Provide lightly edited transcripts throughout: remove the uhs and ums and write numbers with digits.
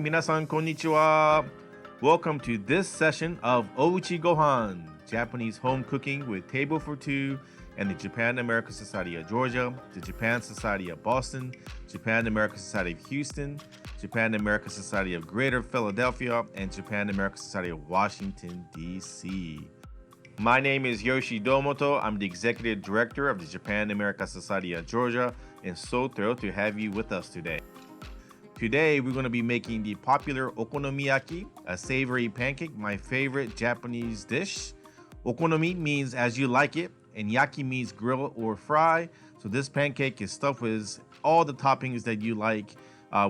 minasan konnichiwa. Welcome to this session of Ouchi Gohan, Japanese home cooking with Table for Two and the Japan American Society of Georgia, the Japan Society of Boston, Japan American Society of Houston, Japan American Society of Greater Philadelphia, and Japan American Society of Washington, D.C. My name is Yoshi Domoto. I'm the Executive Director of the Japan American Society of Georgia, and so thrilled to have you with us today. Today, we're going to be making the popular okonomiyaki, a savory pancake, my favorite Japanese dish. Okonomi means as you like it, and yaki means grill or fry. So this pancake is stuffed with all the toppings that you like,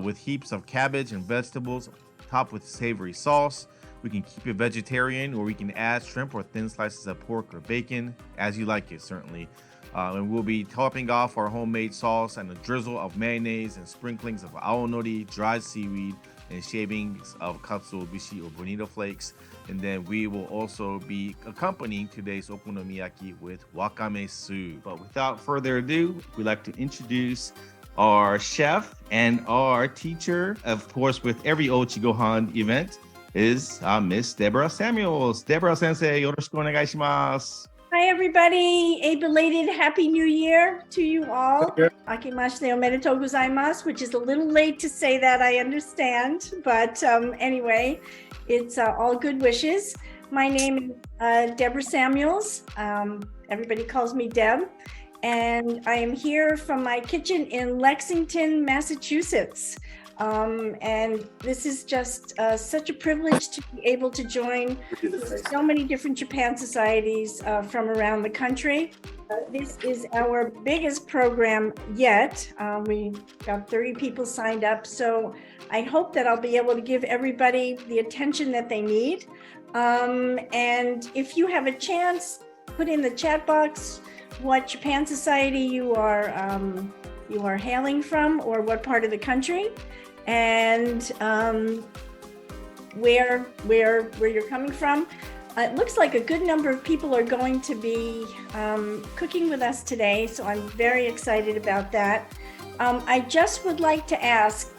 with heaps of cabbage and vegetables, topped with savory sauce. We can keep it vegetarian, or we can add shrimp or thin slices of pork or bacon, as you like it, certainly. And we'll be topping off our homemade sauce and a drizzle of mayonnaise and sprinklings of aonori, dried seaweed, and shavings of katsuobushi or bonito flakes. And then we will also be accompanying today's okonomiyaki with wakame soup. But without further ado, we'd like to introduce our chef and our teacher, of course, with every Ouchi Gohan event, is Miss Deborah Samuels. Deborah Sensei, yoroshiku onegai shimasu. Hi, everybody. A belated Happy New Year to you all. Akimashite omedetou gozaimasu, which is a little late to say that, I understand. But anyway, it's all good wishes. My name is Deborah Samuels. Everybody calls me Deb. And I am here from my kitchen in Lexington, Massachusetts. And this is just such a privilege to be able to join so many different Japan societies from around the country. This is our biggest program yet. We got 30 people signed up, so I hope that I'll be able to give everybody the attention that they need. And if you have a chance, put in the chat box what Japan society you are hailing from, or what part of the country, and where you're coming from. It looks like a good number of people are going to be cooking with us today, so I'm very excited about that. I just would like to ask,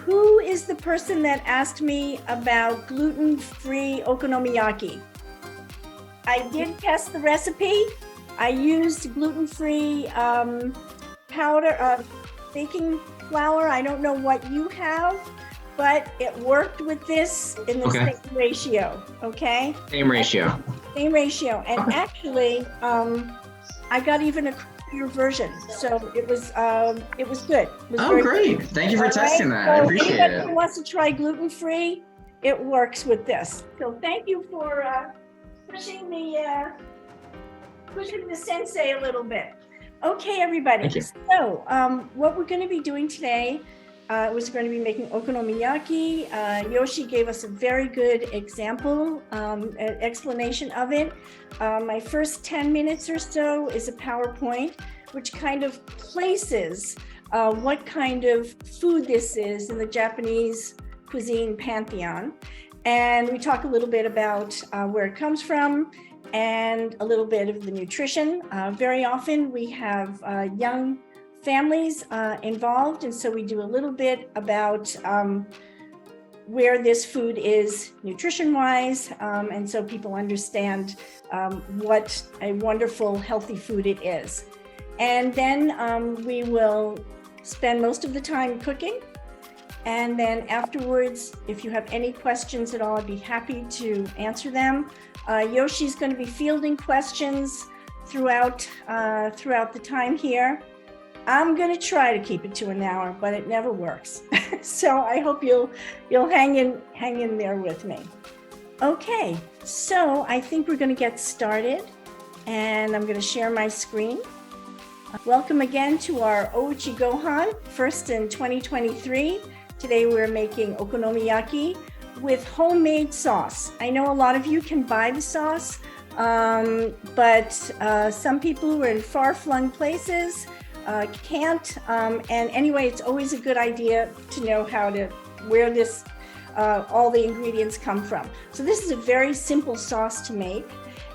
who is the person that asked me about gluten-free okonomiyaki? I did test the recipe. I used gluten-free powder, baking flour. I don't know what you have, but it worked with this in the same ratio, okay? Same ratio. Same ratio. And actually, I got even a clear version. So it was good. It was great. Good. Thanking for testing that. I appreciate it. Anybody who wants to try gluten-free, it works with this. So thank you for pushing the sensei a little bit. Okay, everybody. So what we're going to be doing today was going to be making okonomiyaki. Yoshi gave us a very good example, explanation of it. My first 10 minutes or so is a PowerPoint, which kind of places what kind of food this is in the Japanese cuisine pantheon. And we talk a little bit about where it comes from, and a little bit of the nutrition. Very often we have young families involved, and so we do a little bit about where this food is nutrition-wise, and so people understand what a wonderful, healthy food it is. And then we will spend most of the time cooking. And then afterwards, if you have any questions at all, I'd be happy to answer them. Yoshi's going to be fielding questions throughout the time here. I'm going to try to keep it to an hour, but it never works. So I hope you'll hang in there with me. Okay, so I think we're going to get started, and I'm going to share my screen. Welcome again to our Ouchi Gohan, first in 2023. Today we're making okonomiyaki with homemade sauce. I know a lot of you can buy the sauce, but some people who are in far-flung places can't. And anyway, it's always a good idea to know where this all the ingredients come from. So this is a very simple sauce to make.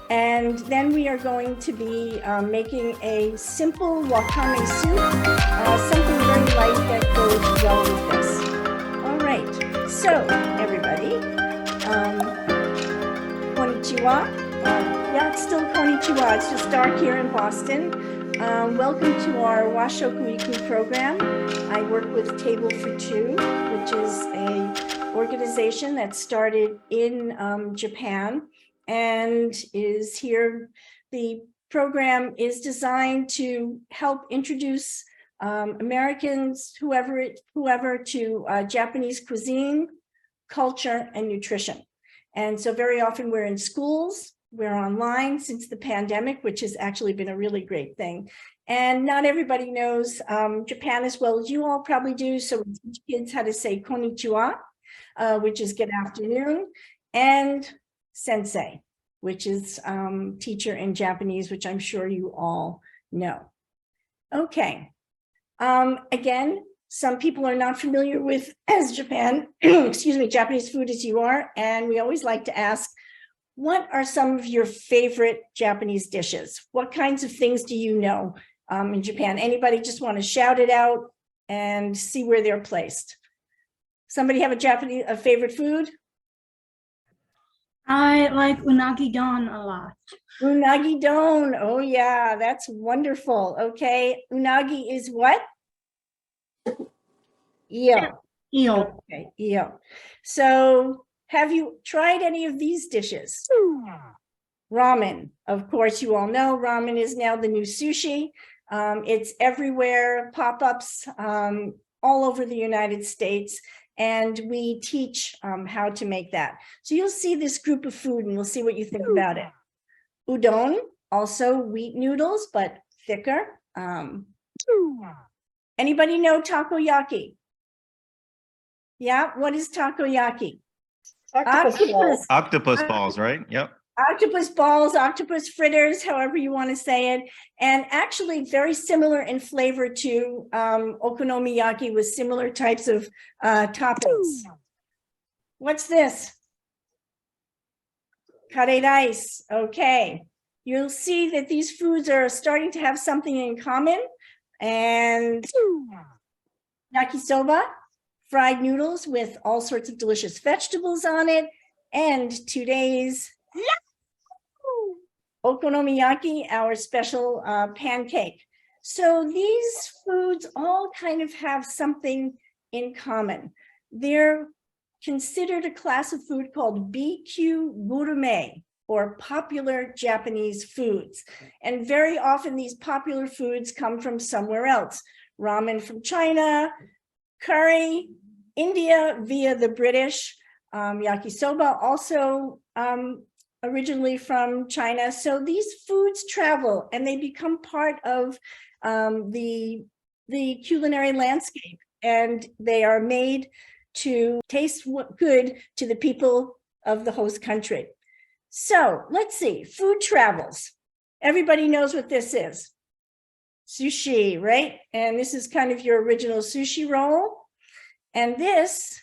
And then we are going to be making a simple wakame soup, something very light that goes well with this. All right. So, everybody, konnichiwa. Yeah, it's still konnichiwa. It's just dark here in Boston. Welcome to our Washoku program. I work with Table for Two, which is a organization that started in Japan and is here. The program is designed to help introduce Americans, whoever to Japanese cuisine, culture, and nutrition. And so very often we're in schools, we're online since the pandemic, which has actually been a really great thing. And not everybody knows Japan as well as you all probably do. So we teach kids how to say konnichiwa, which is good afternoon, and sensei, which is teacher in Japanese, which I'm sure you all know. Okay. Again, some people are not familiar with as Japan, excuse me, Japanese food as you are. And we always like to ask, what are some of your favorite Japanese dishes? What kinds of things do you know in Japan? Anybody just want to shout it out and see where they're placed? Somebody have a favorite food? I like unagi don a lot. Unagi don. Oh yeah, that's wonderful. Okay. Unagi is what? Eel. Eel. Okay, eel. So have you tried any of these dishes? Ramen. Of course, you all know ramen is now the new sushi. It's everywhere, pop-ups all over the United States. And we teach how to make that. So you'll see this group of food and we'll see what you think about it. Udon, also wheat noodles, but thicker. Anybody know takoyaki? Yeah, what is takoyaki? Octopus balls, right? Yep. Octopus balls, octopus fritters, however you want to say it. And actually very similar in flavor to okonomiyaki with similar types of toppings. What's this? Kare rice. Okay. You'll see that these foods are starting to have something in common. And yakisoba, fried noodles with all sorts of delicious vegetables on it. And today's okonomiyaki, our special pancake. So these foods all kind of have something in common. They're considered a class of food called BQ gourmet, or popular Japanese foods. And very often these popular foods come from somewhere else. Ramen from China, curry, India via the British, yakisoba also originally from China. So these foods travel and they become part of the culinary landscape, and they are made to taste good to the people of the host country. So let's see, food travels. Everybody knows what this is. Sushi, right? And this is kind of your original sushi roll. And this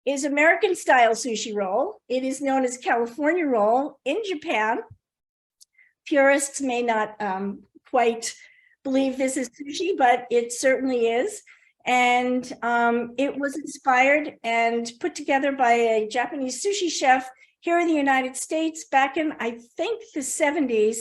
is American style sushi roll. It is known as California roll in Japan. Purists may not quite believe this is sushi, but it certainly is. And it was inspired and put together by a Japanese sushi chef here in the United States back in, I think, the 70s,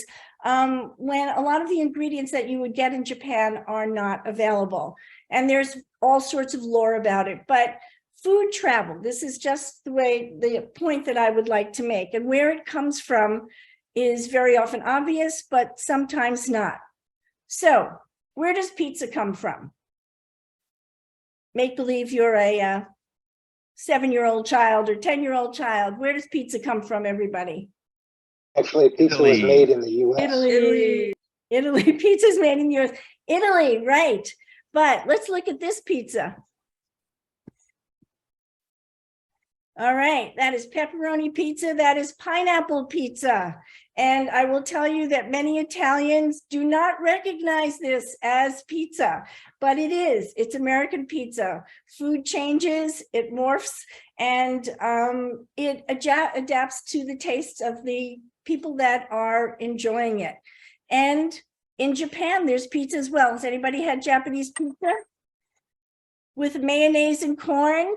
when a lot of the ingredients that you would get in Japan are not available. And there's all sorts of lore about it, but food travel, this is just the point that I would like to make. And where it comes from is very often obvious, but sometimes not. So where does pizza come from? Make believe you're a 7-year-old child or 10-year-old child. Where does pizza come from, everybody? Actually, pizza was made in the U.S. Italy. Pizza's made in the U.S. Italy, right. But let's look at this pizza. All right, that is pepperoni pizza. That is pineapple pizza. And I will tell you that many Italians do not recognize this as pizza, but it is. It's American pizza. Food changes, it morphs, and it adapts to the tastes of the people that are enjoying it. And in Japan, there's pizza as well. Has anybody had Japanese pizza? with mayonnaise and corn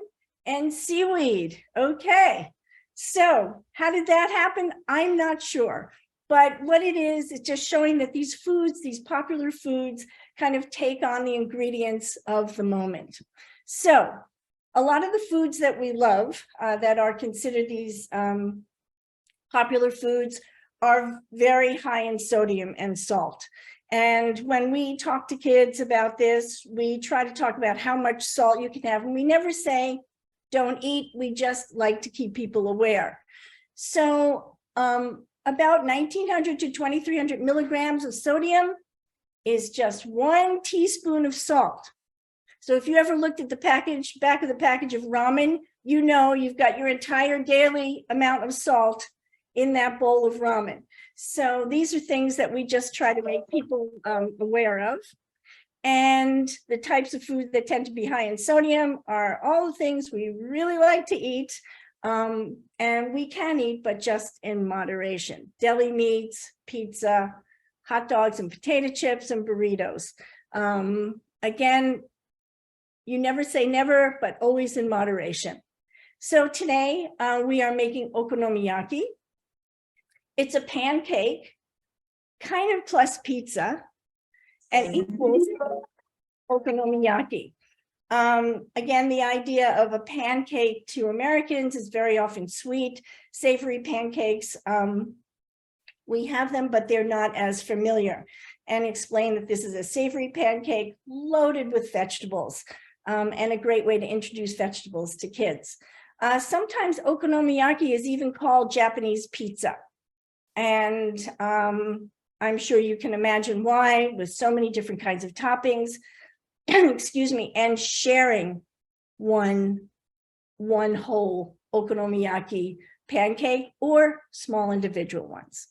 and seaweed. Okay, so how did that happen? I'm not sure. But what it is, it's just showing that these foods, these popular foods, kind of take on the ingredients of the moment. So a lot of the foods that we love that are considered these popular foods are very high in sodium and salt. And when we talk to kids about this, we try to talk about how much salt you can have. And we never say, don't eat. We just like to keep people aware. So about 1900 to 2300 milligrams of sodium is just 1 teaspoon of salt. So if you ever looked at the package, back of the package of ramen, you know you've got your entire daily amount of salt in that bowl of ramen. So these are things that we just try to make people aware of. And the types of food that tend to be high in sodium are all the things we really like to eat. And we can eat, but just in moderation. Deli meats, pizza, hot dogs and potato chips and burritos. Again, you never say never, but always in moderation. So today we are making okonomiyaki. It's a pancake, kind of plus pizza, and equals okonomiyaki. Again, the idea of a pancake to Americans is very often sweet, savory pancakes. We have them, but they're not as familiar. And explain that this is a savory pancake loaded with vegetables, and a great way to introduce vegetables to kids. Sometimes okonomiyaki is even called Japanese pizza. And I'm sure you can imagine why, with so many different kinds of toppings, excuse me, and sharing one whole okonomiyaki pancake or small individual ones.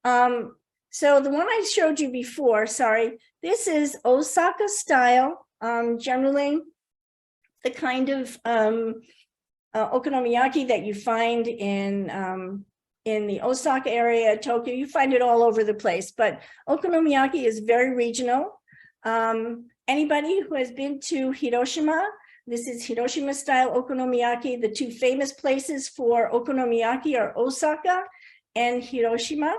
So the one I showed you before, sorry, this is Osaka style, generally the kind of okonomiyaki that you find in the Osaka area, Tokyo. You find it all over the place, but okonomiyaki is very regional. Anybody who has been to Hiroshima, this is Hiroshima style okonomiyaki. The two famous places for okonomiyaki are Osaka and Hiroshima.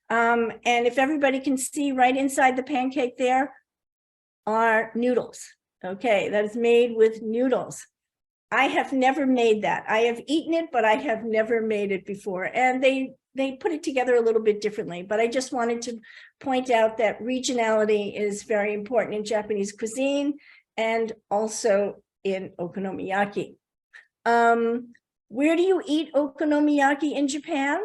And if everybody can see right inside the pancake there are noodles. Okay, that is made with noodles. I have never made that. I have eaten it, but I have never made it before. And they put it together a little bit differently, but I just wanted to point out that regionality is very important in Japanese cuisine and also in okonomiyaki. Where do you eat okonomiyaki in Japan?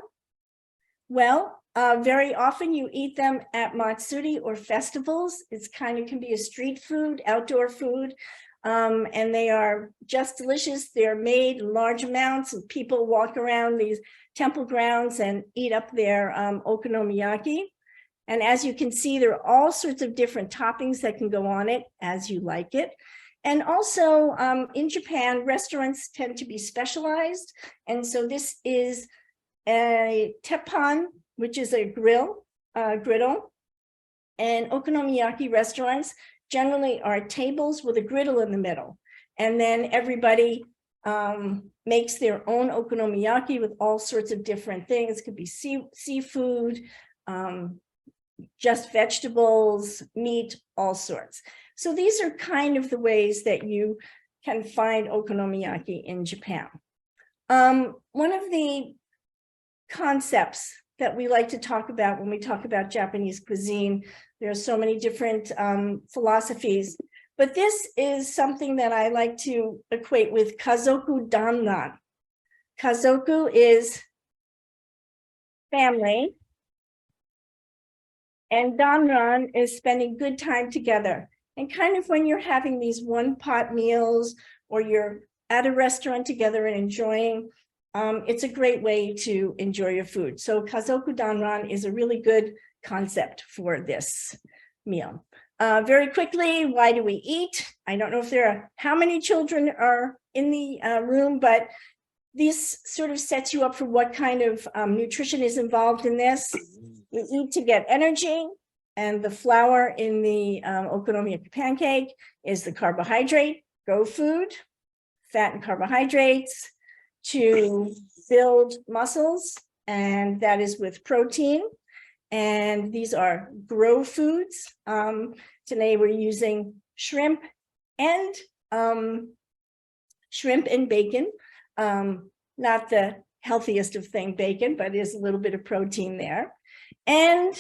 Well, very often you eat them at matsuri or festivals. It's kind of can be a street food, outdoor food. And they are just delicious. They're made in large amounts, and people walk around these temple grounds and eat up their okonomiyaki. And as you can see, there are all sorts of different toppings that can go on it as you like it. And also in Japan, restaurants tend to be specialized. And so this is a teppan, which is a griddle. And okonomiyaki restaurants generally are tables with a griddle in the middle. And then everybody makes their own okonomiyaki with all sorts of different things. It could be seafood, just vegetables, meat, all sorts. So these are kind of the ways that you can find okonomiyaki in Japan. One of the concepts that we like to talk about when we talk about Japanese cuisine, there are so many different philosophies, but this is something that I like to equate with kazoku danran. Kazoku is family, and danran is spending good time together. And kind of when you're having these one-pot meals or you're at a restaurant together and enjoying, it's a great way to enjoy your food. So kazoku danran is a really good concept for this meal. Very quickly, why do we eat? I don't know if there are how many children are in the room, but this sort of sets you up for what kind of nutrition is involved in this. We eat to get energy, and the flour in the okonomiyaki pancake is the carbohydrate. Go food, fat and carbohydrates, to build muscles, and that is with protein. And these are grow foods. Today we're using shrimp and bacon. Not the healthiest of thing, bacon, but there's a little bit of protein there. And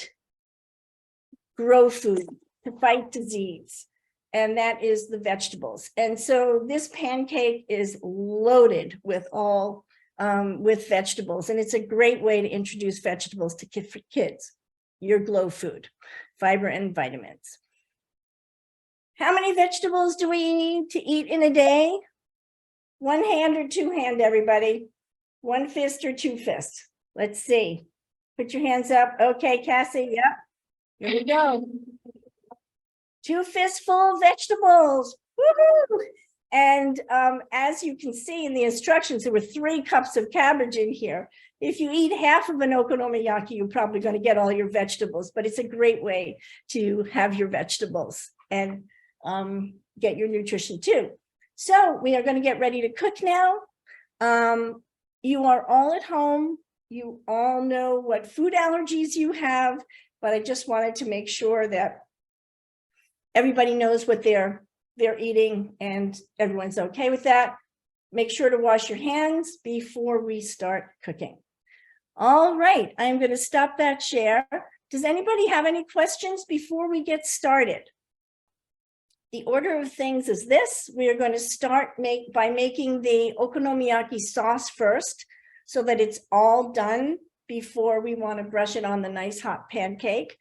grow food to fight disease. And that is the vegetables. And so this pancake is loaded with all with vegetables. And it's a great way to introduce vegetables to kids. Your glow food, fiber and vitamins. How many vegetables do we need to eat in a day? One hand or two hand, everybody? One fist or two fists? Let's see. Put your hands up. Okay, Cassie, yep. Here we go. 2 fistful of vegetables. Woo-hoo! And as you can see in the instructions, there were 3 cups of cabbage in here. If you eat half of an okonomiyaki, you're probably going to get all your vegetables, but it's a great way to have your vegetables and get your nutrition too. So we are going to get ready to cook now. You are all at home. You all know what food allergies you have, but I just wanted to make sure that everybody knows what they're eating and everyone's okay with that. Make sure to wash your hands before we start cooking. All right, I'm going to stop that share. Does anybody have any questions before we get started? The order of things is this. We are going to start by making the okonomiyaki sauce first so that it's all done before we want to brush it on the nice hot pancake.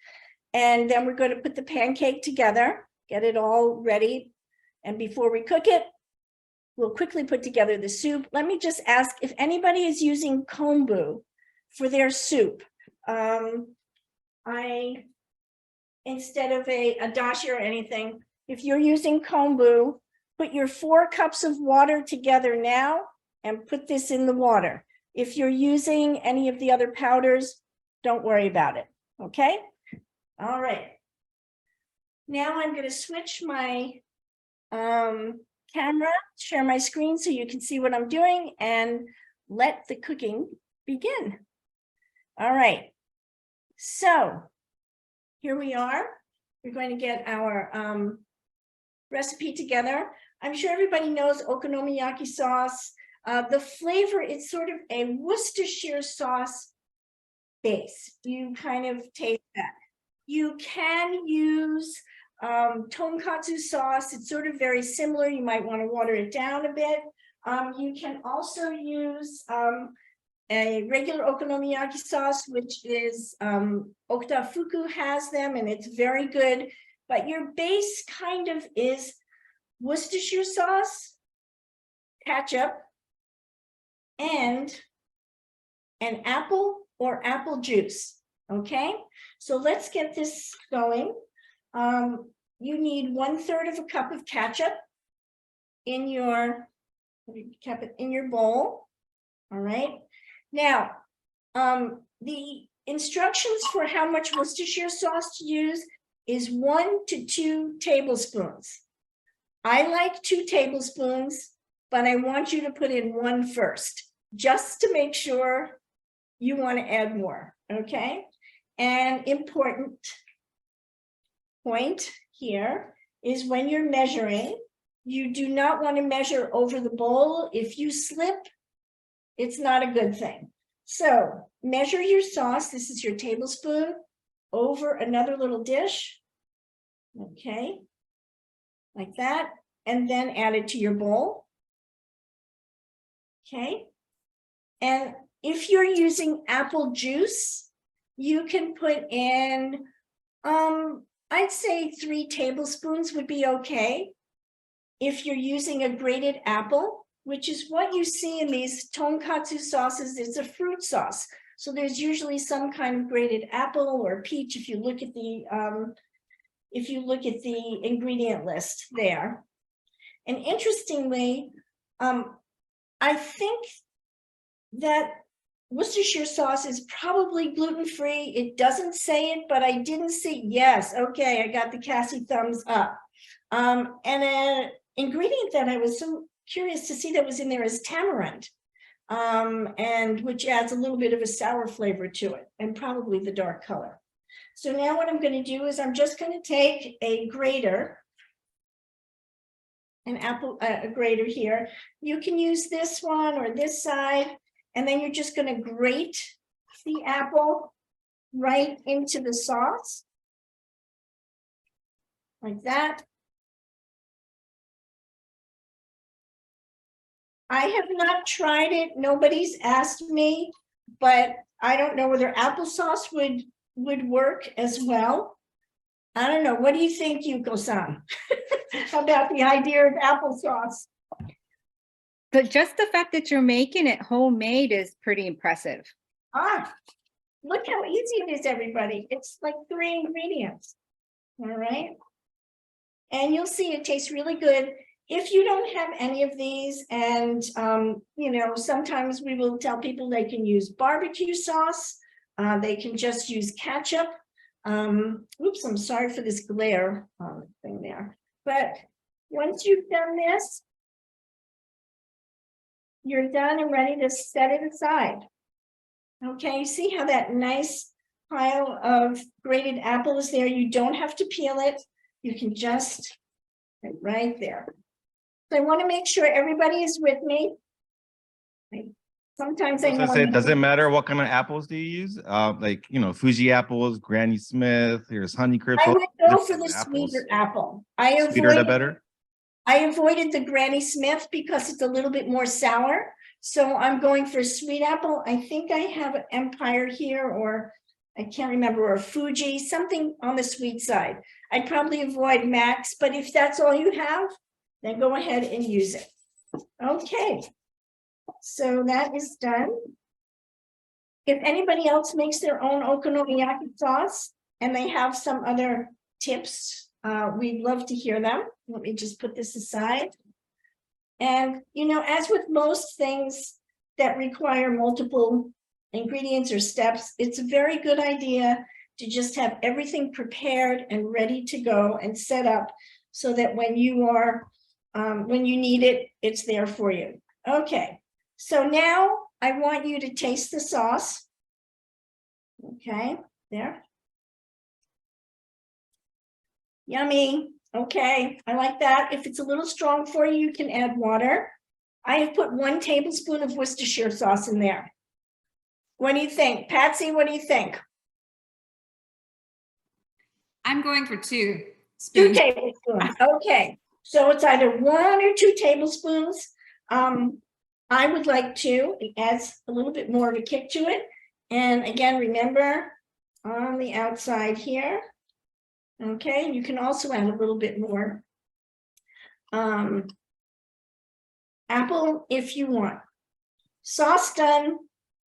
And then we're going to put the pancake together, get it all ready. And before we cook it, we'll quickly put together the soup. Let me just ask if anybody is using kombu for their soup. Instead of a dashi or anything, if you're using kombu, put your 4 cups of water together now and put this in the water. If you're using any of the other powders, don't worry about it, okay? All right. Now I'm going to switch my camera, share my screen so you can see what I'm doing and let the cooking begin. All right. So here we are. We're going to get our recipe together. I'm sure everybody knows okonomiyaki sauce. The flavor, it's sort of a Worcestershire sauce base. You kind of taste that. You can use tonkatsu sauce. It's sort of very similar. You might want to water it down a bit. You can also use a regular okonomiyaki sauce, which is Okudafuku has them, and it's very good. But your base kind of is Worcestershire sauce, ketchup, and an apple or apple juice. Okay, so let's get this going. You need 1/3 of a cup of ketchup in your bowl. All right. Now, the instructions for how much Worcestershire sauce to use is 1 to 2 tablespoons. I like 2 tablespoons, but I want you to put in 1 first, just to make sure you want to add more, okay? An important point here is when you're measuring, you do not want to measure over the bowl. If you slip, it's not a good thing. So measure your sauce. This is your tablespoon over another little dish. Okay, like that. And then add it to your bowl. Okay. And if you're using apple juice, you can put in, I'd say 3 tablespoons would be okay. If you're using a grated apple, which is what you see in these tonkatsu sauces, it's a fruit sauce. So there's usually some kind of grated apple or peach if you look at the ingredient list there. And interestingly, I think that Worcestershire sauce is probably gluten-free. It doesn't say it, but I didn't see, yes, okay, I got the Cassie thumbs up. And ingredient that I was so curious to see that was in there is tamarind, and which adds a little bit of a sour flavor to it, and probably the dark color. So now what I'm going to do is I'm just going to take a grater, an apple a grater here. You can use this one or this side, and then you're just going to grate the apple right into the sauce like that. I have not tried it. Nobody's asked me, but I don't know whether applesauce would work as well. I don't know. What do you think, Yuko-san, about the idea of applesauce? But just the fact that you're making it homemade is pretty impressive. Ah, look how easy it is, everybody. It's like 3 ingredients. All right. And you'll see it tastes really good. If you don't have any of these, and you know, sometimes we will tell people they can use barbecue sauce, they can just use ketchup. Oops, I'm sorry for this glare thing there. But once you've done this, you're done and ready to set it aside. Okay, see how that nice pile of grated apple is there? You don't have to peel it. You can just right there. So I want to make sure everybody is with me. Sometimes I know. Does it matter what kind of apples do you use? Like, you know, Fuji apples, Granny Smith, there's Honeycrisp. I would go for the sweeter apple. Sweeter the better? I avoided the Granny Smith because it's a little bit more sour. So I'm going for sweet apple. I think I have an Empire here, or I can't remember, or Fuji, something on the sweet side. I'd probably avoid Max, but if that's all you have, then go ahead and use it. Okay, so that is done. If anybody else makes their own okonomiyaki sauce and they have some other tips, we'd love to hear them. Let me just put this aside. And, you know, as with most things that require multiple ingredients or steps, it's a very good idea to just have everything prepared and ready to go and set up so that when you are, when you need it, it's there for you. Okay, so now I want you to taste the sauce. Okay, there. Yummy. Okay, I like that. If it's a little strong for you, you can add water. I have put 1 tablespoon of Worcestershire sauce in there. What do you think? Patsy, what do you think? I'm going for 2 2 spoons. tablespoons. Okay, so it's either 1 or 2 tablespoons. I would like 2. It adds a little bit more of a kick to it. And again, remember on the outside here. Okay, you can also add a little bit more apple if you want. Sauce done.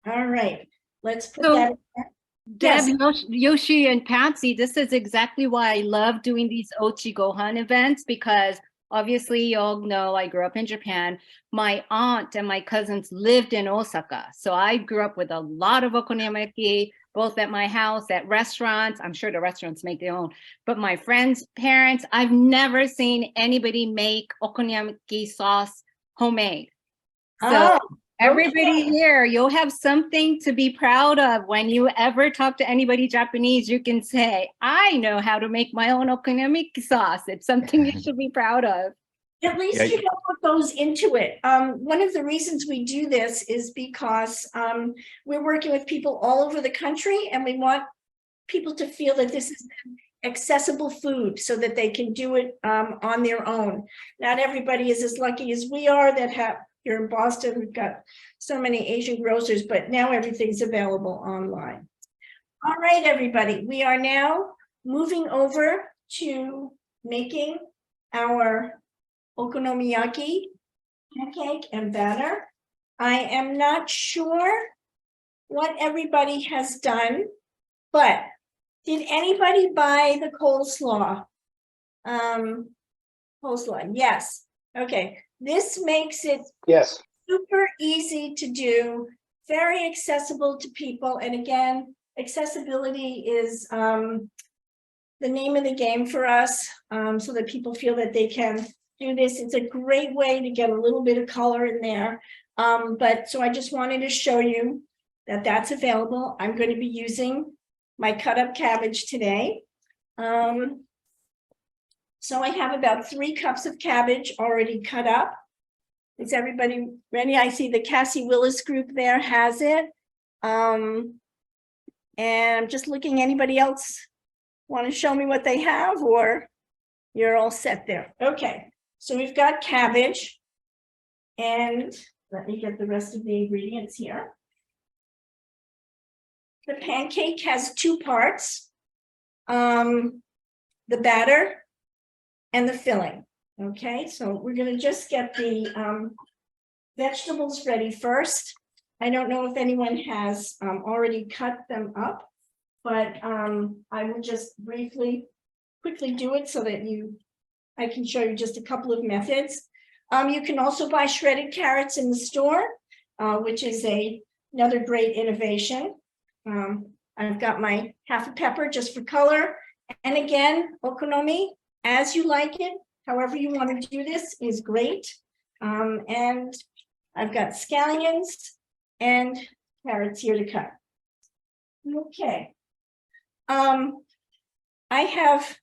All right, let's put So, that in there. Deb, Yes. Yoshi, and Patsy, this is exactly why I love doing these Ochi Gohan events, because obviously you all know I grew up in Japan. My aunt and my cousins lived in Osaka. So I grew up with a lot of okonomiyaki, both at my house, at restaurants. I'm sure the restaurants make their own, but my friends' parents, I've never seen anybody make okonomiyaki sauce homemade. So Oh, everybody okay. here, you'll have something to be proud of. When you ever talk to anybody Japanese, you can say, I know how to make my own okonomiyaki sauce. It's something you should be proud of. At least Yeah. you know what goes into it. One of the reasons we do this is because we're working with people all over the country, and we want people to feel that this is accessible food so that they can do it on their own. Not everybody is as lucky as we are that have, here in Boston, we've got so many Asian grocers, but now everything's available online. All right, everybody, we are now moving over to making our okonomiyaki pancake and batter. I am not sure what everybody has done, but did anybody buy the coleslaw? Coleslaw, yes. Okay, this makes it Yes, super easy to do, very accessible to people. And again, accessibility is the name of the game for us, so that people feel that they can do this. It's a great way to get a little bit of color in there. But so I just wanted to show you that that's available. I'm going to be using my cut up cabbage today. So I have about 3 cups of cabbage already cut up. Is everybody ready? I see the Cassie Willis group there has it. And I'm just looking, anybody else want to show me what they have, or you're all set there? Okay, so we've got cabbage, and let me get the rest of the ingredients here. The pancake has 2 parts, the batter and the filling. Okay, so we're going to just get the vegetables ready first. I don't know if anyone has already cut them up, but I will just quickly do it so that I can show you just a couple of methods. You can also buy shredded carrots in the store, which is another great innovation. I've got my half a pepper just for color. And again, okonomi, as you like it, however you want to do this is great. And I've got scallions and carrots here to cut. Okay. I have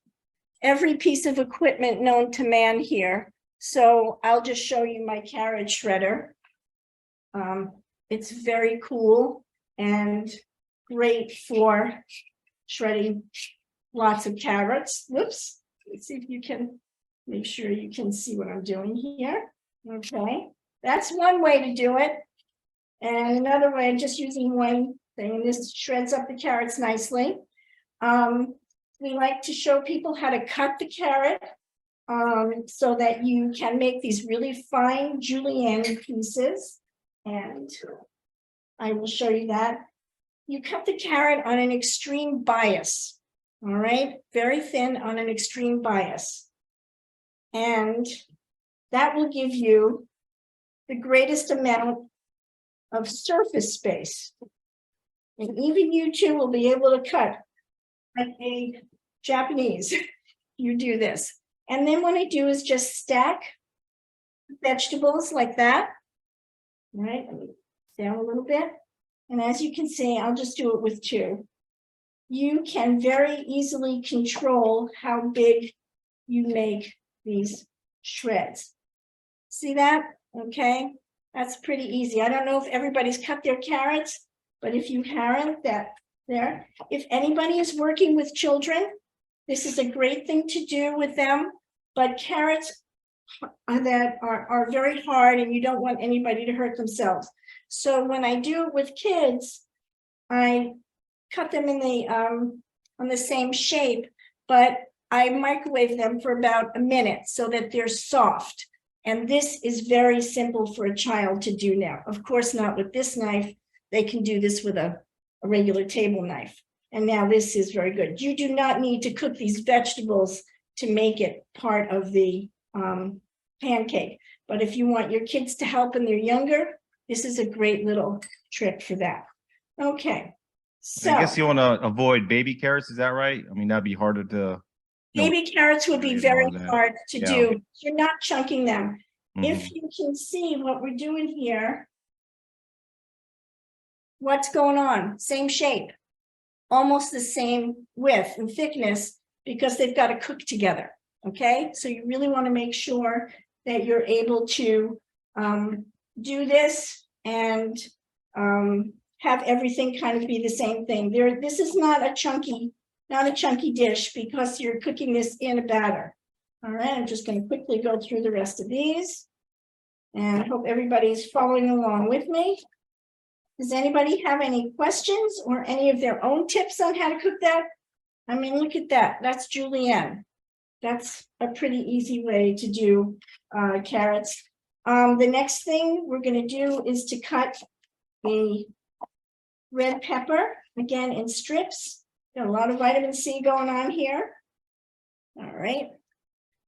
every piece of equipment known to man here, so I'll just show you my carrot shredder. It's very cool and great for shredding lots of carrots. Whoops. Let's see if you can make sure you can see what I'm doing here. Okay, that's one way to do it. And another way, just using one thing, and this shreds up the carrots nicely. We like to show people how to cut the carrot so that you can make these really fine julienne pieces. And I will show you that. You cut the carrot on an extreme bias. All right, very thin on an extreme bias. And that will give you the greatest amount of surface space. And even you two will be able to cut like a Japanese. You do this. And then what I do is just stack vegetables like that. All right, let me down a little bit. And as you can see, I'll just do it with 2. You can very easily control how big you make these shreds. See that? Okay, that's pretty easy. I don't know if everybody's cut their carrots, but if you haven't, that there. If anybody is working with children, this is a great thing to do with them, but carrots that are very hard and you don't want anybody to hurt themselves. So when I do it with kids, I cut them in the on the same shape, but I microwave them for about a minute so that they're soft. And this is very simple for a child to do now. Of course, not with this knife. They can do this with a regular table knife. And now this is very good. You do not need to cook these vegetables to make it part of the pancake. But if you want your kids to help and they're younger, this is a great little trick for that. Okay. So I guess you want to avoid baby carrots, is that right? I mean, that'd be harder to. baby carrots would be very hard to do. You're not chunking them. If you can see what we're doing here, what's going on? Same shape, almost the same width and thickness because they've got to cook together. Okay, so you really want to make sure that you're able to do this and have everything kind of be the same thing. This is not a chunky dish because you're cooking this in a batter. All right, I'm just going to quickly go through the rest of these and I hope everybody's following along with me. Does anybody have any questions or any of their own tips on how to cook that? I mean, look at that. That's julienne. That's a pretty easy way to do carrots. The next thing we're going to do is to cut the red pepper, again in strips. Got a lot of vitamin C going on here. All right.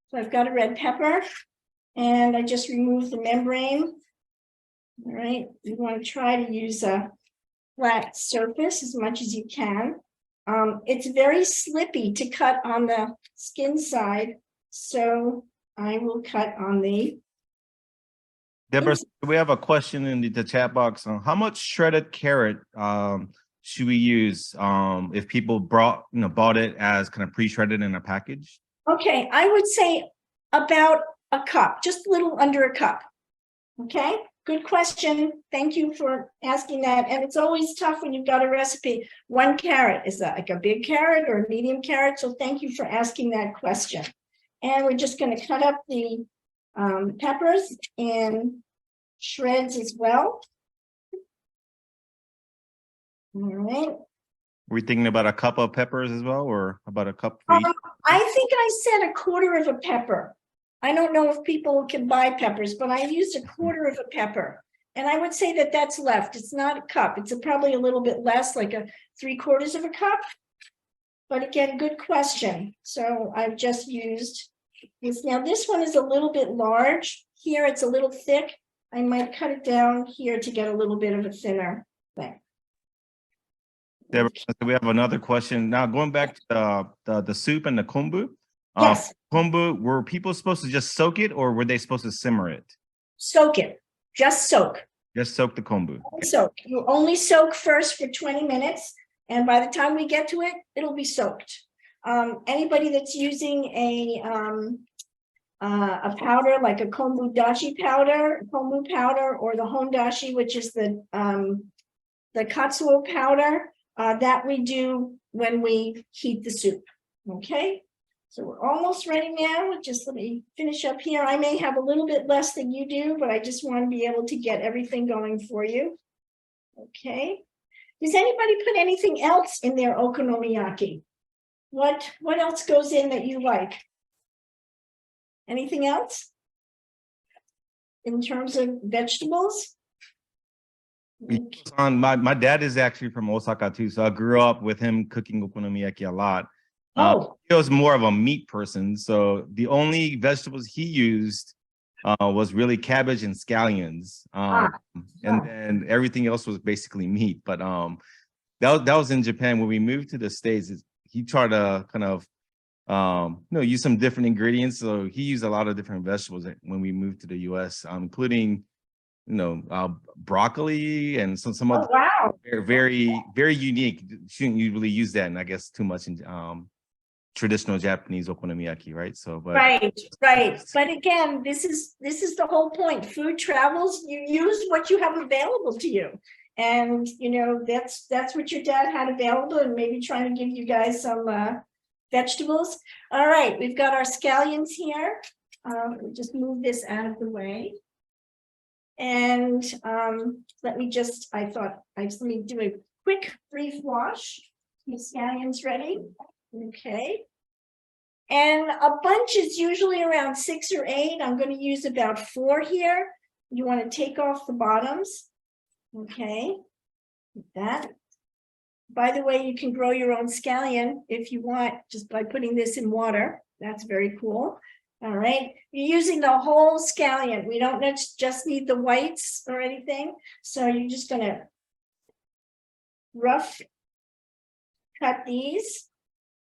So I've got a red pepper and I just removed the membrane. All right. You want to try to use a flat surface as much as you can. It's very slippy to cut on the skin side. So I will cut on the, Deborah, we have a question in the chat box on how much shredded carrot should we use if people bought it as kind of pre-shredded in a package? okay, I would say about a cup, just a little under a cup. Okay, good question. Thank you for asking that. And it's always tough when you've got a recipe. 1 carrot, is that like a big carrot or a medium carrot? So thank you for asking that question. And we're just going to cut up the peppers in shreds as well. All right. We're thinking about a cup of peppers as well, or about a cup for each? I think I said a quarter of a pepper. I don't know if people can buy peppers, but I used a quarter of a pepper. And I would say that that's left. It's not a cup. It's probably a little bit less, like a 3/4 of a cup. But again, good question. So I've just used this. Now this one is a little bit large. Here it's a little thick. I might cut it down here to get a little bit of a thinner thing. Deborah, we have another question. Now going back to the soup and the kombu. Yes. Kombu, were people supposed to just soak it or were they supposed to simmer it? Soak it. Just soak. Just soak the kombu. Soak. You only soak first for 20 minutes. And by the time we get to it, it'll be soaked. Anybody that's using a powder like a kombu dashi powder, or the hondashi, which is the katsuo powder, that we do when we heat the soup. Okay, so we're almost ready now. Just let me finish up here. I may have a little bit less than you do, but I just want to be able to get everything going for you. Okay. Does anybody put anything else in their okonomiyaki? What else goes in that you like? Anything else? In terms of vegetables? My dad is actually from Osaka too, so I grew up with him cooking okonomiyaki a lot. He was more of a meat person, so the only vegetables he used was really cabbage and scallions, and then everything else was basically meat. But that was in Japan. When we moved to the States, he tried to kind of use some different ingredients. So he used a lot of different vegetables when we moved to the US, including broccoli and some other very, very unique. Shouldn't usually use that, and I guess too much in traditional Japanese okonomiyaki, right? So, but right. But again, this is the whole point. Food travels. You use what you have available to you, and that's what your dad had available, and maybe trying to give you guys some vegetables. All right, we've got our scallions here. We'll just move this out of the way. And let me do a quick brief wash. The scallions ready. Okay. And a bunch is usually around 6 or 8. I'm going to use about 4 here. You want to take off the bottoms. Okay. Like that. By the way, you can grow your own scallion if you want, just by putting this in water. That's very cool. All right. You're using the whole scallion. We don't just need the whites or anything. So you're just going to rough cut these.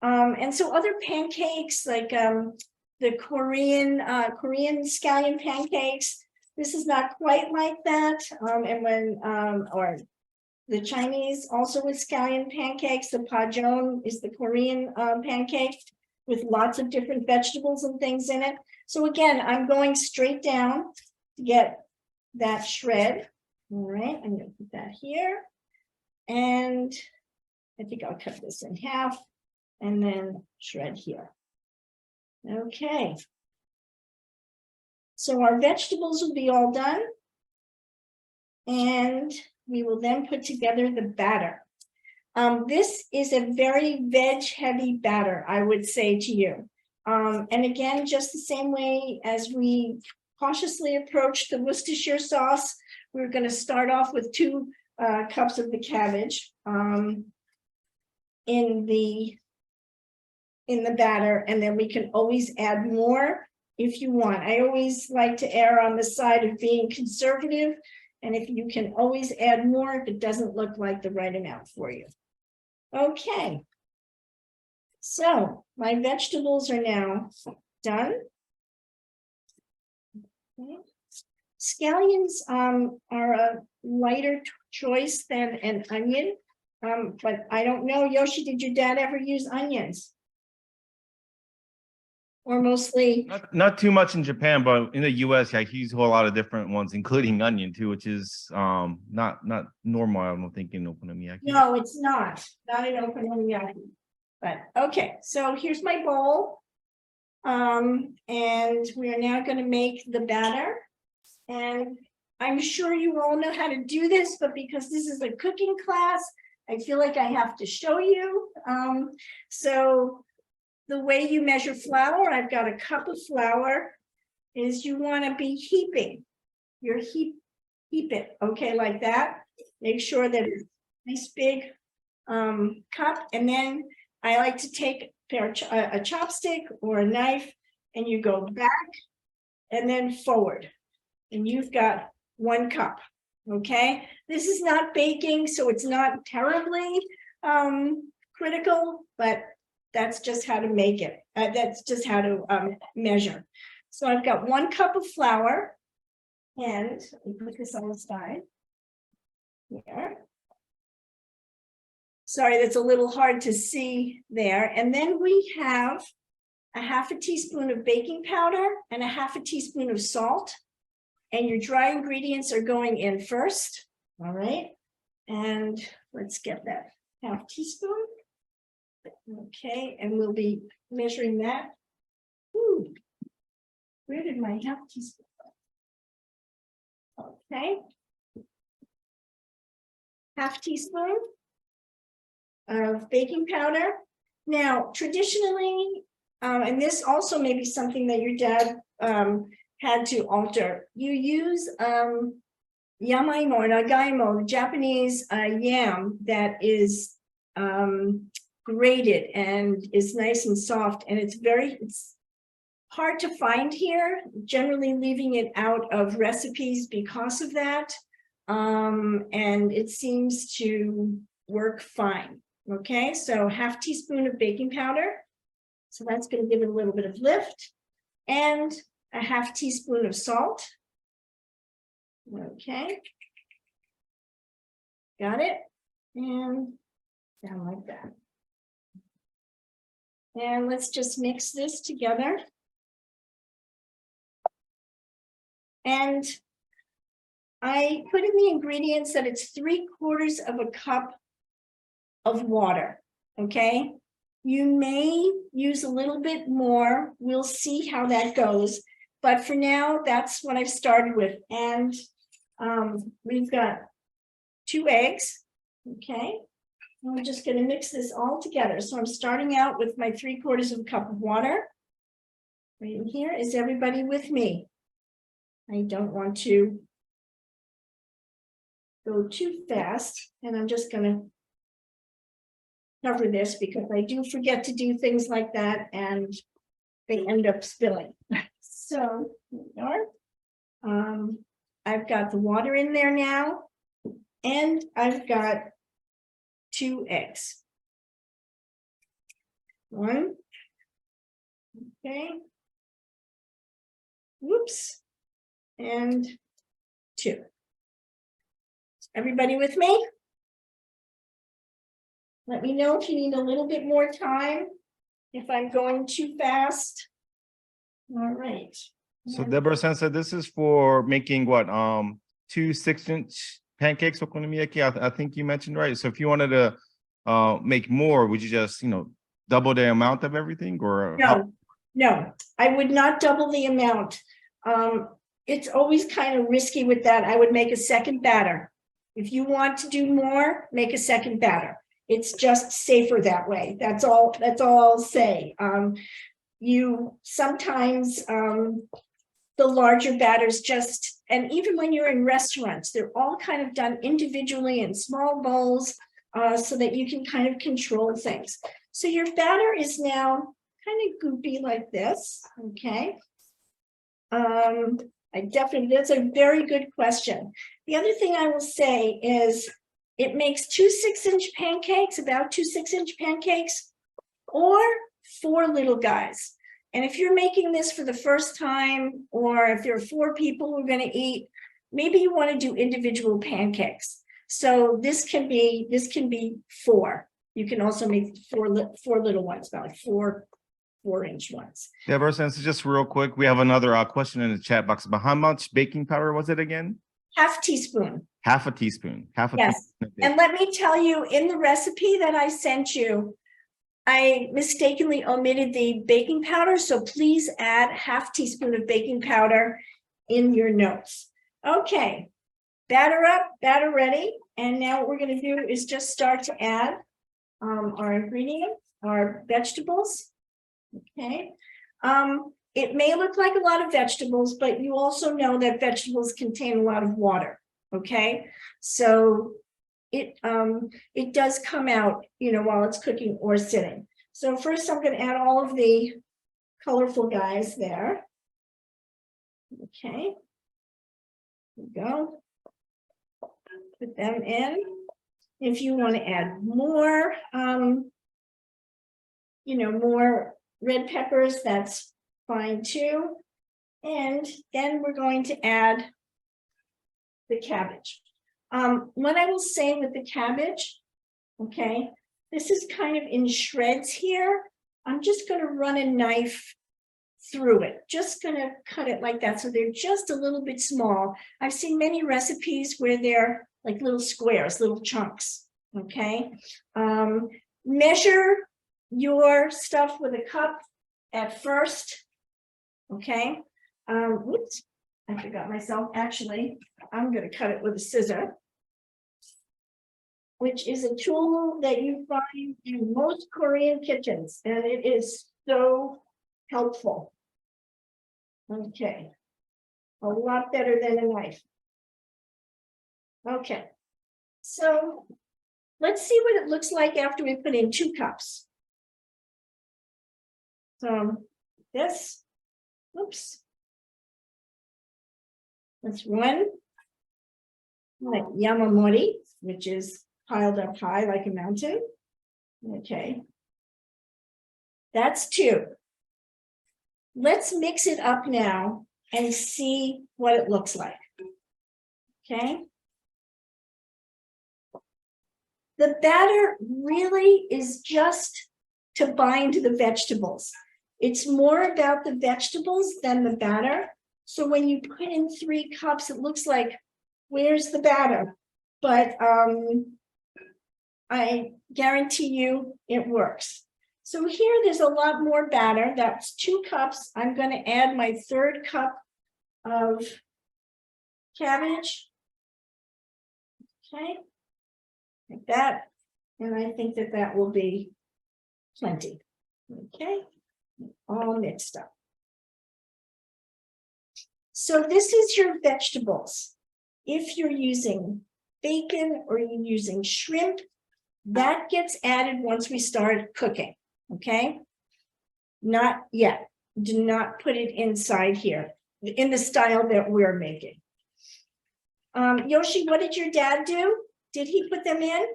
And so other pancakes like the Korean scallion pancakes, this is not quite like that. Or the Chinese also with scallion pancakes, the pajeon is the Korean pancake with lots of different vegetables and things in it. So again, I'm going straight down to get that shred. All right, I'm going to put that here. And I think I'll cut this in half. And then shred here. Okay. So our vegetables will be all done. And we will then put together the batter. This is a very veg-heavy batter, I would say to you. And again, just the same way as we cautiously approach the Worcestershire sauce, we're going to start off with 2 cups of the cabbage in the batter, and then we can always add more if you want. I always like to err on the side of being conservative, and if you can always add more if it doesn't look like the right amount for you. Okay, so my vegetables are now done. Okay. Scallions are a lighter choice than an onion, but I don't know, Yoshi, did your dad ever use onions? Or mostly, Not too much in Japan, but in the US, yeah, he uses a whole lot of different ones, including onion too, which is not normal, I don't think, in okonomiyaki. no, it's not an okonomiyaki. But okay, so here's my bowl. And we are now going to make the batter. And I'm sure you all know how to do this, but because this is a cooking class, I feel like I have to show you. So the way you measure flour, I've got a cup of flour, is you want to be heaping. You're heap it, okay, like that. Make sure that it's a nice big cup, and then I like to take a chopstick or a knife, and you go back and then forward, and you've got 1 cup. Okay, this is not baking, so it's not terribly critical, but that's just how to make it. That's just how to measure. So I've got 1 cup of flour, and let me put this on the side here. Sorry, that's a little hard to see there. And then we have a 1/2 teaspoon of baking powder and a 1/2 teaspoon of salt. And your dry ingredients are going in first. All right. And let's get that 1/2 teaspoon. Okay, and we'll be measuring that. Ooh, where did my 1/2 teaspoon go? Okay. 1/2 teaspoon of baking powder. Now, traditionally, and this also may be something that your dad had to alter, you use yamaimo or nagaimo, Japanese yam that is grated and is nice and soft, and it's hard to find here, generally leaving it out of recipes because of that, and it seems to work fine. Okay, so 1/2 teaspoon of baking powder, so that's going to give it a little bit of lift, and a 1/2 teaspoon of salt. Okay, got it, and down like that. And let's just mix this together. And I put in the ingredients that it's 3/4 of a cup of water, okay? You may use a little bit more. We'll see how that goes. But for now, that's what I've started with. And we've got 2 eggs, okay? I'm just going to mix this all together. So I'm starting out with my 3/4 of a cup of water. Right in here. Is everybody with me? I don't want to go too fast, and I'm just going to cover this because I do forget to do things like that and they end up spilling. So here we are. I've got the water in there now, and I've got 2 eggs. 1. Okay. Whoops. And 2. Everybody with me? Let me know if you need a little bit more time, if I'm going too fast. All right. So Deborah Sensei, this is for making what 2 6-inch pancakes okonomiyaki. I think you mentioned, right? So if you wanted to make more, would you just double the amount of everything, or No, I would not double the amount. It's always kind of risky with that. I would make a second batter. If you want to do more, make a second batter. It's just safer that way. That's all I'll say. You sometimes the larger batters just, and even when you're in restaurants, they're all kind of done individually in small bowls so that you can kind of control things. So your batter is now kind of goopy like this, okay? That's a very good question. The other thing I will say is it makes 2 6-inch pancakes, about 2 6-inch pancakes, or 4 little guys. And if you're making this for the first time, or if there are 4 people who are going to eat, maybe you want to do individual pancakes. So this can be 4. You can also make 4 little ones, about like 4-inch ones. Deborah, since just real quick, we have another question in the chat box. But how much baking powder was it again? Half teaspoon. Half a teaspoon. Yes. And let me tell you, in the recipe that I sent you, I mistakenly omitted the baking powder. So please add half teaspoon of baking powder in your notes. Okay. Batter up, batter ready. And now what we're going to do is just start to add our ingredients, our vegetables. Okay. It may look like a lot of vegetables, but you also know that vegetables contain a lot of water. Okay. So it does come out, while it's cooking or sitting. So first I'm going to add all of the colorful guys there. Okay. There we go. Put them in. If you want to add more, more red peppers, that's fine too. And then we're going to add the cabbage. What I will say with the cabbage, okay, this is kind of in shreds here. I'm just going to run a knife through it, just going to cut it like that. So they're just a little bit small. I've seen many recipes where they're like little squares, little chunks. Okay. Measure your stuff with a cup at first. Okay. Whoops, I forgot myself. Actually, I'm going to cut it with a scissor, which is a tool that you find in most Korean kitchens, and it is so helpful. Okay, a lot better than a knife. Okay, so let's see what it looks like after we put in 2 cups. So this, oops, that's 1, like yamamori, which is piled up high like a mountain. Okay, that's 2. Let's mix it up now and see what it looks like. Okay. The batter really is just to bind the vegetables. It's more about the vegetables than the batter. So when you put in 3 cups, it looks like, where's the batter? But I guarantee you it works. So here there's a lot more batter. That's 2 cups. I'm going to add my 3rd cup of cabbage. Okay, like that. And I think that that will be plenty. Okay, all mixed up. So this is your vegetables. If you're using bacon or you're using shrimp, that gets added once we start cooking. Okay, not yet. Do not put it inside here in the style that we're making. Yoshi, what did your dad do? Did he put them in?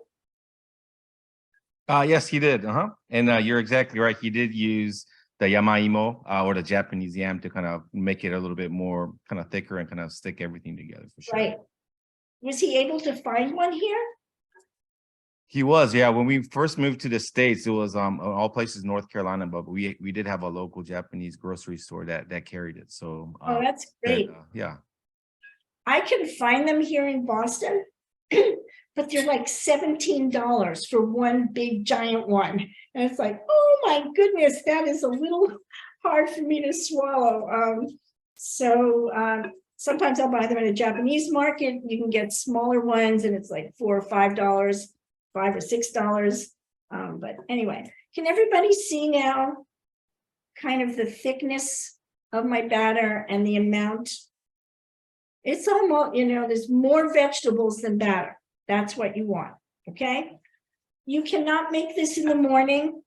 Yes, he did. And you're exactly right. He did use the yamaimo or the Japanese yam to kind of make it a little bit more kind of thicker and kind of stick everything together for sure. Right. Was he able to find one here? He was, yeah. When we first moved to the States, it was all places North Carolina, but we did have a local Japanese grocery store that carried it. So oh, that's great. Yeah. I can find them here in Boston, but they're like $17 for one big giant one. And it's like, oh my goodness, that is a little hard for me to swallow. Sometimes I'll buy them in a Japanese market. You can get smaller ones and it's like $4 or $5, $5 or $6. But anyway, can everybody see now kind of the thickness of my batter and the amount? It's almost, there's more vegetables than batter. That's what you want, okay? You cannot make this in the morning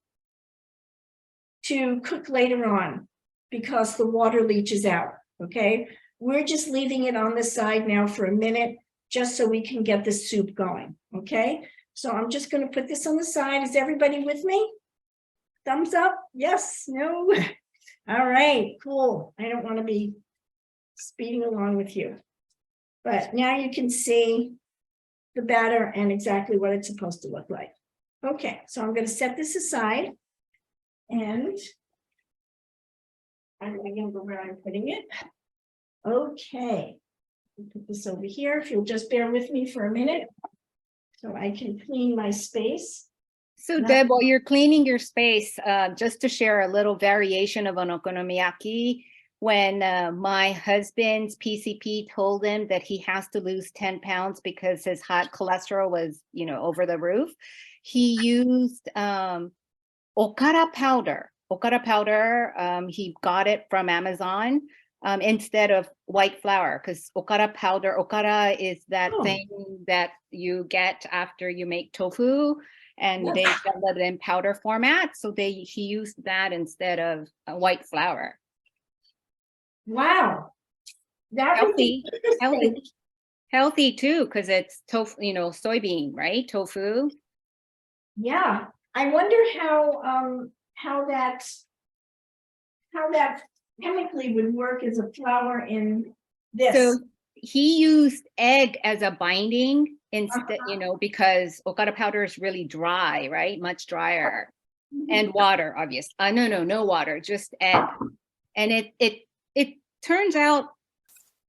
to cook later on because the water leaches out, okay? We're just leaving it on the side now for a minute just so we can get the soup going, okay? So I'm just going to put this on the side. Is everybody with me? Thumbs up? Yes? No? All right, cool. I don't want to be speeding along with you. But now you can see the batter and exactly what it's supposed to look like. Okay, so I'm going to set this aside. And I remember where I'm putting it. Okay, put this over here. If you'll just bear with me for a minute so I can clean my space. So Deb, while you're cleaning your space, just to share a little variation of an okonomiyaki, when my husband's PCP told him that he has to lose 10 pounds because his hot cholesterol was, over the roof, he used okara powder. Okara powder, he got it from Amazon instead of white flour, because okara is that thing that you get after you make tofu, and they sell it in powder format. So he used that instead of white flour. Wow. That healthy too, because it's tofu, soybean, right? Tofu. Yeah. I wonder how that chemically would work as a flour in this. So he used egg as a binding instead, because okara powder is really dry, right? Much drier. And water, obviously. No water, just egg. And it turns out,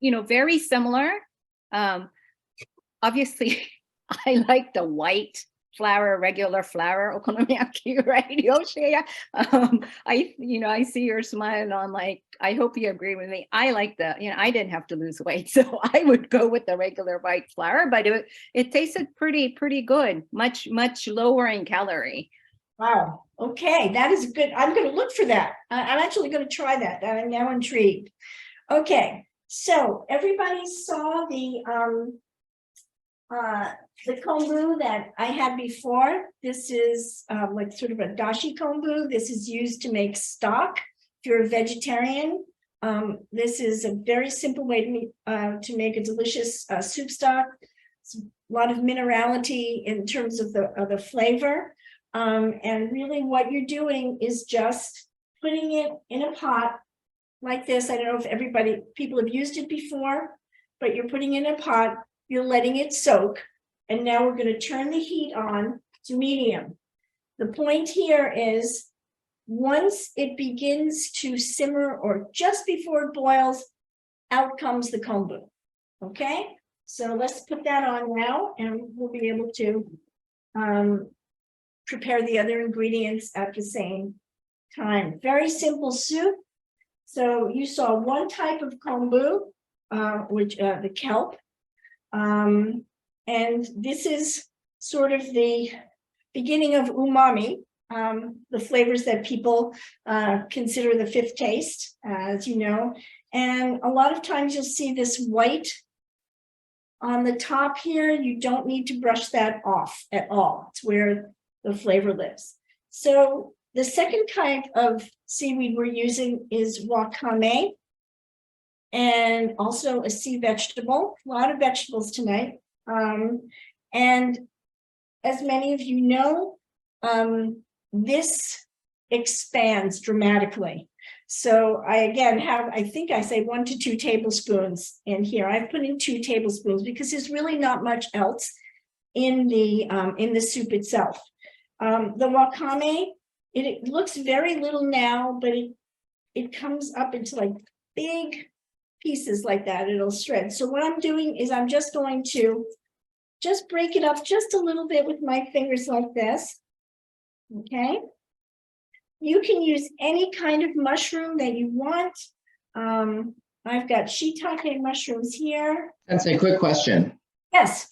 very similar. Obviously, I like the white flour, regular flour okonomiyaki, right, Yoshi? I see your smile on, like, I hope you agree with me. I like I didn't have to lose weight, so I would go with the regular white flour, but it tasted pretty good, much lower in calorie. Wow. Okay, that is good. I'm going to look for that. I'm actually going to try that. I'm now intrigued. Okay, so everybody saw the kombu that I had before. This is like sort of a dashi kombu. This is used to make stock. If you're a vegetarian, this is a very simple way to make a delicious soup stock. It's a lot of minerality in terms of the flavor. And really what you're doing is just putting it in a pot like this. I don't know if people have used it before, but you're putting it in a pot, you're letting it soak, and now we're going to turn the heat on to medium. The point here is once it begins to simmer or just before it boils, out comes the kombu. Okay, so let's put that on now and we'll be able to prepare the other ingredients at the same time. Very simple soup. So you saw one type of kombu, which the kelp. And this is sort of the beginning of umami, the flavors that people consider the fifth taste, as you know. And a lot of times you'll see this white on the top here. You don't need to brush that off at all. It's where the flavor lives. So the second type of seaweed we're using is wakame, and also a sea vegetable. A lot of vegetables tonight. And as many of you know, this expands dramatically. So I think I say 1 to 2 tablespoons in here. I've put in 2 tablespoons because there's really not much else in the soup itself. The wakame, it looks very little now, but it comes up into like big pieces like that. It'll shred. So what I'm doing is I'm just going to just break it up just a little bit with my fingers like this. Okay. You can use any kind of mushroom that you want. I've got shiitake mushrooms here. That's a quick question. Yes.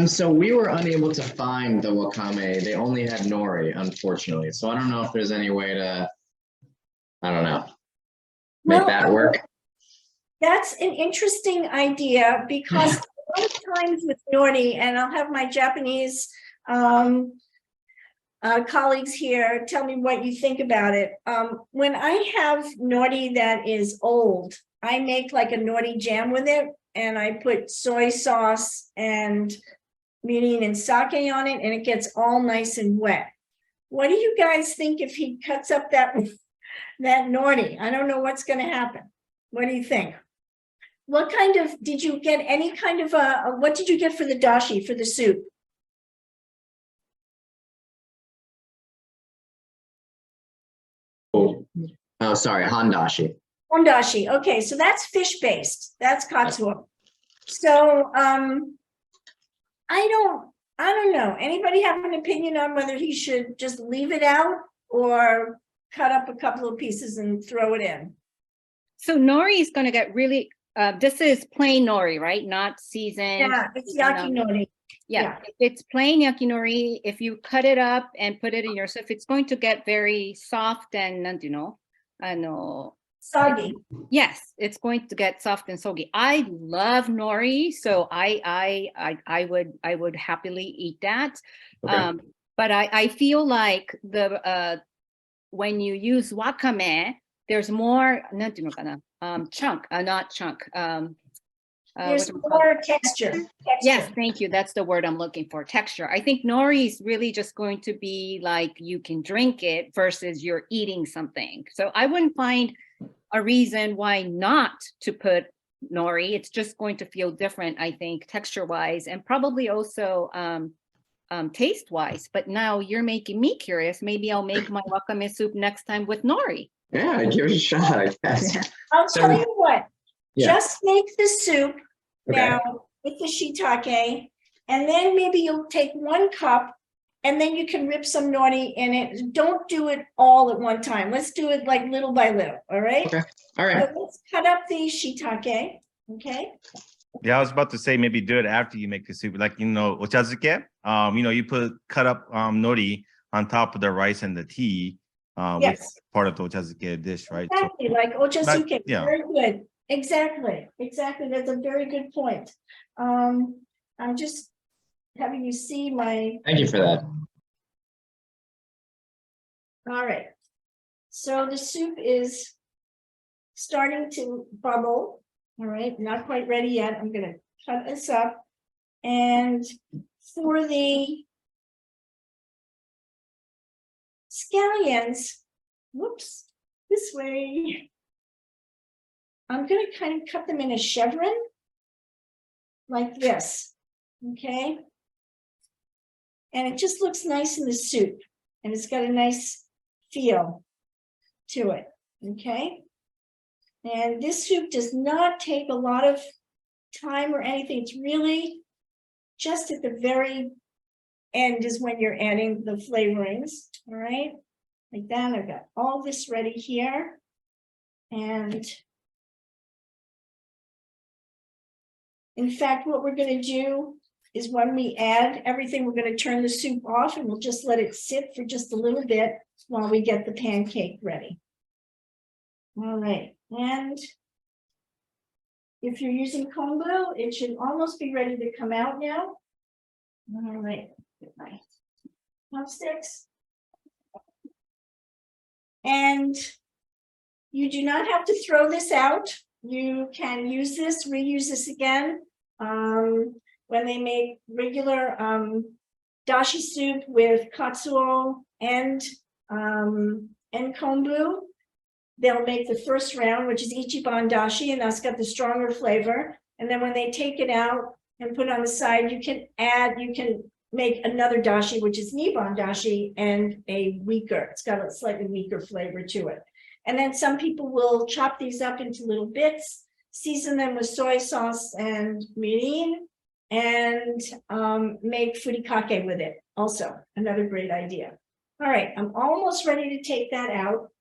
So we were unable to find the wakame. They only had nori, unfortunately. So I don't know if there's any way to, make that work. That's an interesting idea because a lot of times with nori, and I'll have my Japanese colleagues here tell me what you think about it. When I have nori that is old, I make like a nori jam with it, and I put soy sauce and mirin and sake on it, and it gets all nice and wet. What do you guys think if he cuts up that that nori. I don't know what's going to happen. What do you think? What kind of, did you get any kind of, what did you get for the dashi, for the soup? Oh, sorry, handashi. Ondashi. Okay, so that's fish-based. That's katsuo. So, I don't know. Anybody have an opinion on whether he should just leave it out or cut up a couple of pieces and throw it in? So nori is going to get really, this is plain nori, right? Not seasoned. Yeah, it's yakinori. Yeah, if it's plain yakinori, if you cut it up and put it in your soup, it's going to get very soft and, you know, Soggy. yes, it's going to get soft and soggy. I love nori, so I would happily eat that. Okay. But I feel like the when you use wakame, there's more chunk, not chunk. There's more texture. Yes, thank you. That's the word I'm looking for, texture. I think nori is really just going to be like you can drink it versus you're eating something. So I wouldn't find a reason why not to put nori. It's just going to feel different, I think, texture-wise, and probably also taste-wise. But now you're making me curious. Maybe I'll make my wakame soup next time with nori. Yeah, give it a shot, I guess. I'll tell you what, Yeah. just make the soup Okay. now with the shiitake, and then maybe you'll take 1 cup and then you can rip some nori in it. Don't do it all at one time. Let's do it like little by little, all right? Okay. All right. So let's cut up the shiitake, okay? Yeah, I was about to say maybe do it after you make the soup, like ochazuke. You put cut up nori on top of the rice and the tea. Which Yes. is part of the ochazuke dish, right? Exactly, like ochazuke, yeah. very good. Exactly, that's a very good point. I'm just having you see my, Thank you for that. all right. So the soup is starting to bubble, all right, not quite ready yet. I'm gonna cut this up. And for the scallions, whoops, this way. I'm going to kind of cut them in a chevron like this, okay? And it just looks nice in the soup, and it's got a nice feel to it, okay? And this soup does not take a lot of time or anything. It's really just at the very end is when you're adding the flavorings, all right? Like that, I've got all this ready here. And in fact, what we're going to do is when we add everything, we're going to turn the soup off and we'll just let it sit for just a little bit while we get the pancake ready. All right, and if you're using kombu, it should almost be ready to come out now. All right, get my chopsticks. And you do not have to throw this out. You can use this, reuse this again. When they make regular dashi soup with katsuo and kombu, they'll make the first round, which is ichiban dashi, and that's got the stronger flavor. And then when they take it out and put it on the side, you can make another dashi, which is niban dashi, and it's got a slightly weaker flavor to it. And then some people will chop these up into little bits, season them with soy sauce and mirin, and make furikake with it. Also, another great idea. All right, I'm almost ready to take that out.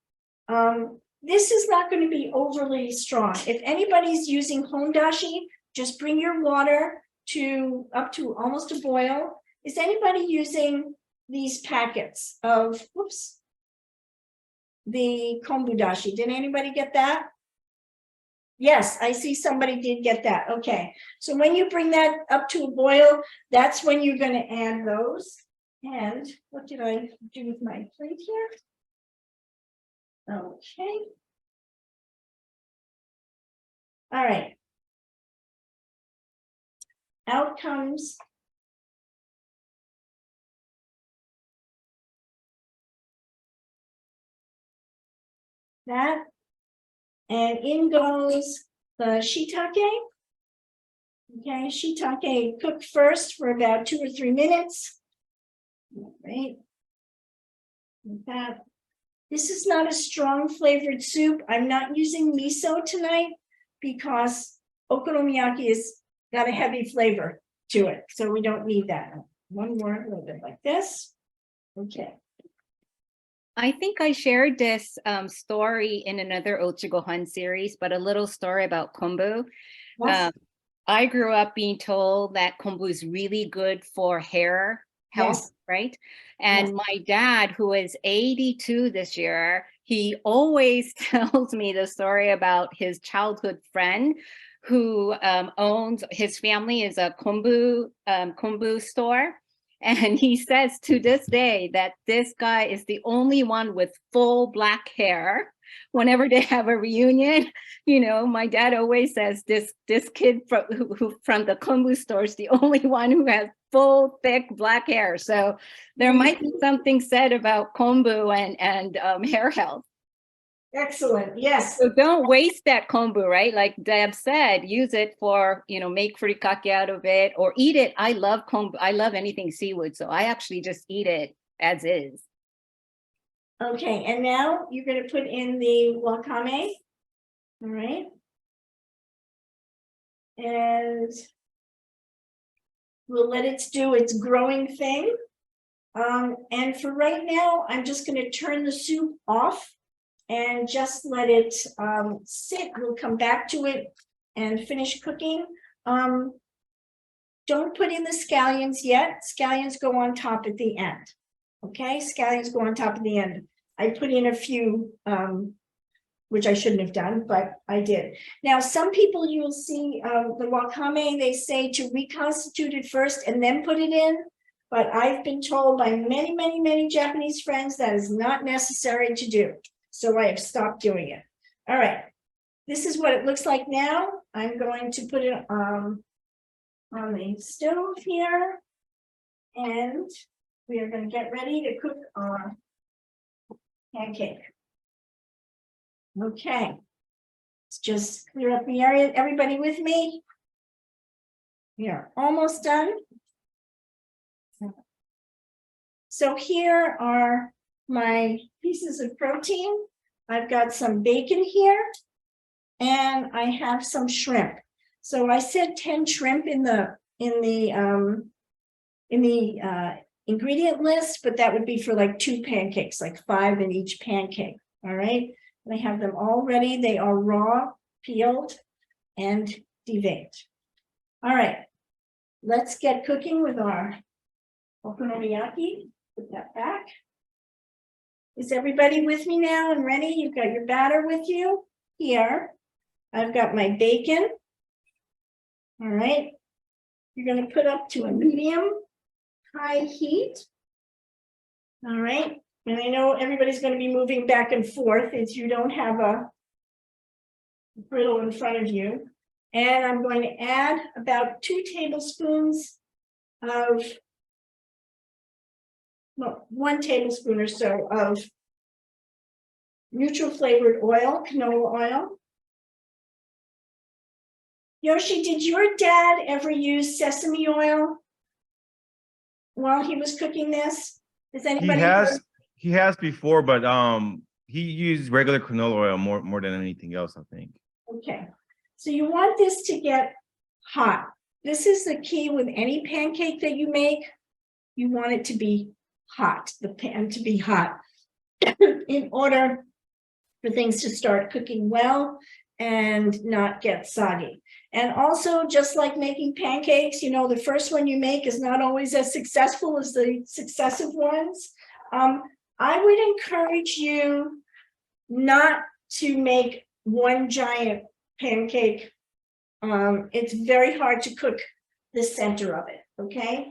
This is not going to be overly strong. If anybody's using hondashi, just bring your water up to almost a boil. Is anybody using these packets of, whoops, the kombu dashi? Did anybody get that? Yes, I see somebody did get that. Okay, so when you bring that up to a boil, that's when you're going to add those. And what did I do with my plate here? Okay. All right. Out comes that. And in goes the shiitake. Okay, shiitake cooked first for about 2 or 3 minutes. Right. Like that. This is not a strong flavored soup. I'm not using miso tonight because okonomiyaki has got a heavy flavor to it. So we don't need that. One more, a little bit like this. Okay. I think I shared this story in another Ochigohan series, but a little story about kombu. Yes. I grew up being told that kombu is really good for hair health, Yes. right? And my dad, who is 82 this year, he always tells me the story about his childhood friend who owns, his family is a kombu store. And he says to this day that this guy is the only one with full black hair. Whenever they have a reunion, you know, my dad always says this kid from the kombu store is the only one who has full, thick black hair. So there might be something said about kombu and hair health. Excellent. Yes. So don't waste that kombu, right? Like Deb said, use it for, you know, make furikake out of it or eat it. I love kombu. I love anything seafood. So I actually just eat it as is. Okay. And now you're going to put in the wakame. All right. And we'll let it do its growing thing. And for right now, I'm just going to turn the soup off and just let it sit. We'll come back to it and finish cooking. Don't put in the scallions yet. Scallions go on top at the end. Okay, scallions go on top at the end. I put in a few, which I shouldn't have done, but I did. Now, some people you'll see the wakame, they say to reconstitute it first and then put it in. But I've been told by many, many, many Japanese friends that is not necessary to do. So I have stopped doing it. All right, this is what it looks like now. I'm going to put it on the stove here. And we are going to get ready to cook our pancake. Okay, let's just clear up the area. Everybody with me? We are almost done. So here are my pieces of protein. I've got some bacon here and I have some shrimp. So I said 10 shrimp in the ingredient list, but that would be for like 2 pancakes, like 5 in each pancake. All right. And I have them all ready. They are raw, peeled, and deveined. All right. Let's get cooking with our okonomiyaki. Put that back. Is everybody with me now and ready? You've got your batter with you here. I've got my bacon. All right. You're going to put up to a medium high heat. All right. And I know everybody's going to be moving back and forth if you don't have a griddle in front of you. And I'm going to add about 2 tablespoons of, well, 1 tablespoon or so of neutral flavored oil, canola oil. Yoshi, did your dad ever use sesame oil while he was cooking this? Does anybody? He has before, but he used regular canola oil more than anything else, I think. Okay, so you want this to get hot. This is the key with any pancake that you make. You want it to be hot, the pan to be hot in order for things to start cooking well and not get soggy. And also, just like making pancakes, you know, the first one you make is not always as successful as the successive ones. I would encourage you not to make one giant pancake. It's very hard to cook the center of it, okay?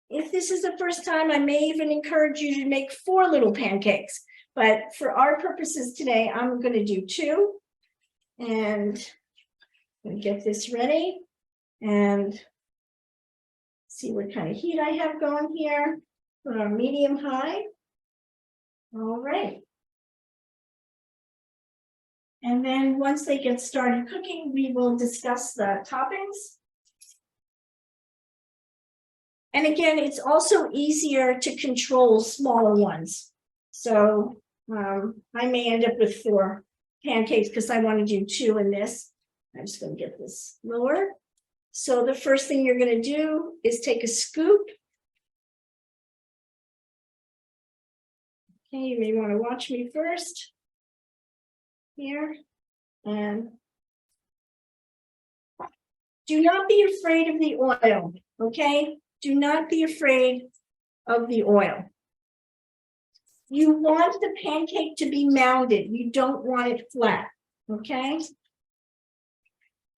If this is the first time, I may even encourage you to make 4 little pancakes. But for our purposes today, I'm going to do 2. And I'm going to get this ready and see what kind of heat I have going here. Put on medium high. All right. And then once they get started cooking, we will discuss the toppings. And again, it's also easier to control smaller ones. So I may end up with 4 pancakes because I want to do 2 in this. I'm just going to get this lower. So the first thing you're going to do is take a scoop. Okay, you may want to watch me first. Here. And do not be afraid of the oil, okay? Do not be afraid of the oil. You want the pancake to be mounded. You don't want it flat, okay?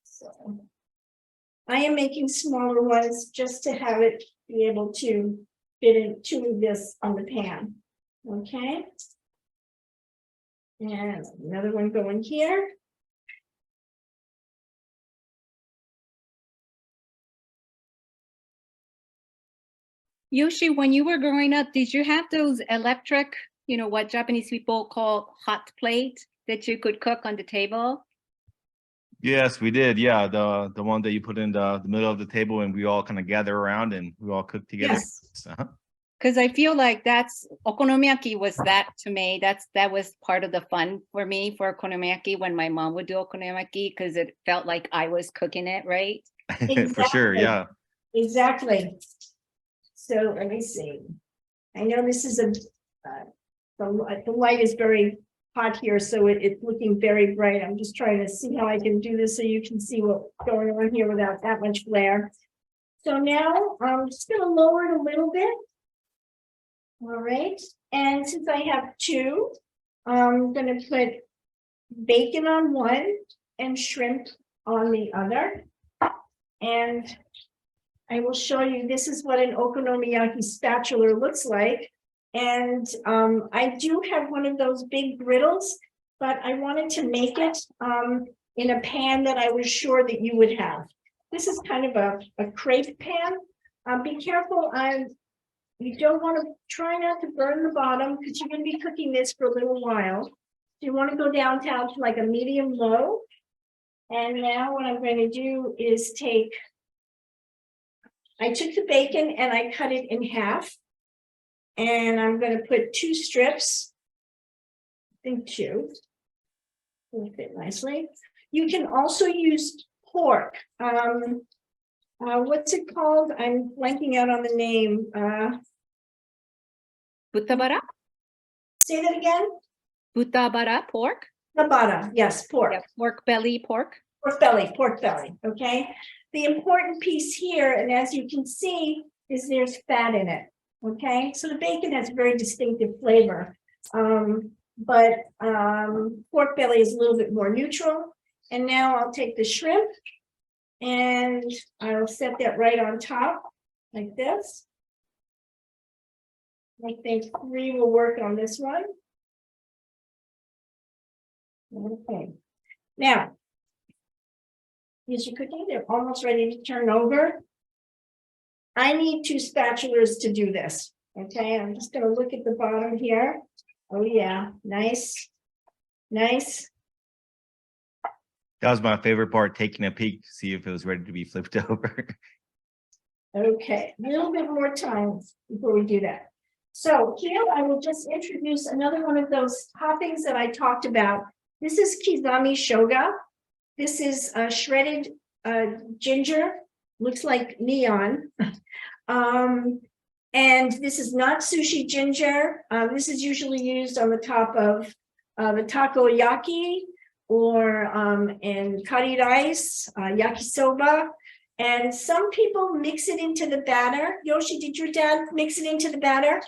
So I am making smaller ones just to have it be able to fit in 2 of this on the pan, okay? And another one going here. Yoshi, when you were growing up, did you have those electric, what Japanese people call hot plate that you could cook on the table? Yes, we did. Yeah, the one that you put in the middle of the table and we all kind of gather around and we all cook together. Yes. Because I feel like okonomiyaki was that to me. That was part of the fun for me for okonomiyaki when my mom would do okonomiyaki because it felt like I was cooking it, right? For sure, yeah. Exactly. So let me see. I know this is the light is very hot here, so it's looking very bright. I'm just trying to see how I can do this so you can see what's going on here without that much glare. So now I'm just going to lower it a little bit. All right. And since I have 2, I'm going to put bacon on one and shrimp on the other. And I will show you, this is what an okonomiyaki spatula looks like. And I do have one of those big griddles, but I wanted to make it in a pan that I was sure that you would have. This is kind of a crepe pan. Be careful, you don't want to try not to burn the bottom because you're going to be cooking this for a little while. So you want to go down to like a medium low. And now what I'm going to do is I took the bacon and I cut it in half. And I'm going to put 2 strips. I think 2. Will fit nicely. You can also use pork. What's it called? I'm blanking out on the name. Butabara? Say that again. Butabara, pork? Tabata, yes, pork. Yeah, pork belly, pork. Pork belly, okay? The important piece here, and as you can see, is there's fat in it, okay? So the bacon has a very distinctive flavor, but pork belly is a little bit more neutral. And now I'll take the shrimp and I'll set that right on top like this. I think 3 will work on this one. Okay. Now, as you're cooking, they're almost ready to turn over. I need 2 spatulas to do this. Okay, I'm just going to look at the bottom here. Oh yeah, nice, nice. That was my favorite part, taking a peek to see if it was ready to be flipped over. Okay, a little bit more time before we do that. So here I will just introduce another one of those toppings that I talked about. This is kizami shoga. This is shredded ginger, looks like neon. And this is not sushi ginger. This is usually used on the top of the takoyaki or in curry rice, yakisoba. And some people mix it into the batter. Yoshi, did your dad mix it into the batter?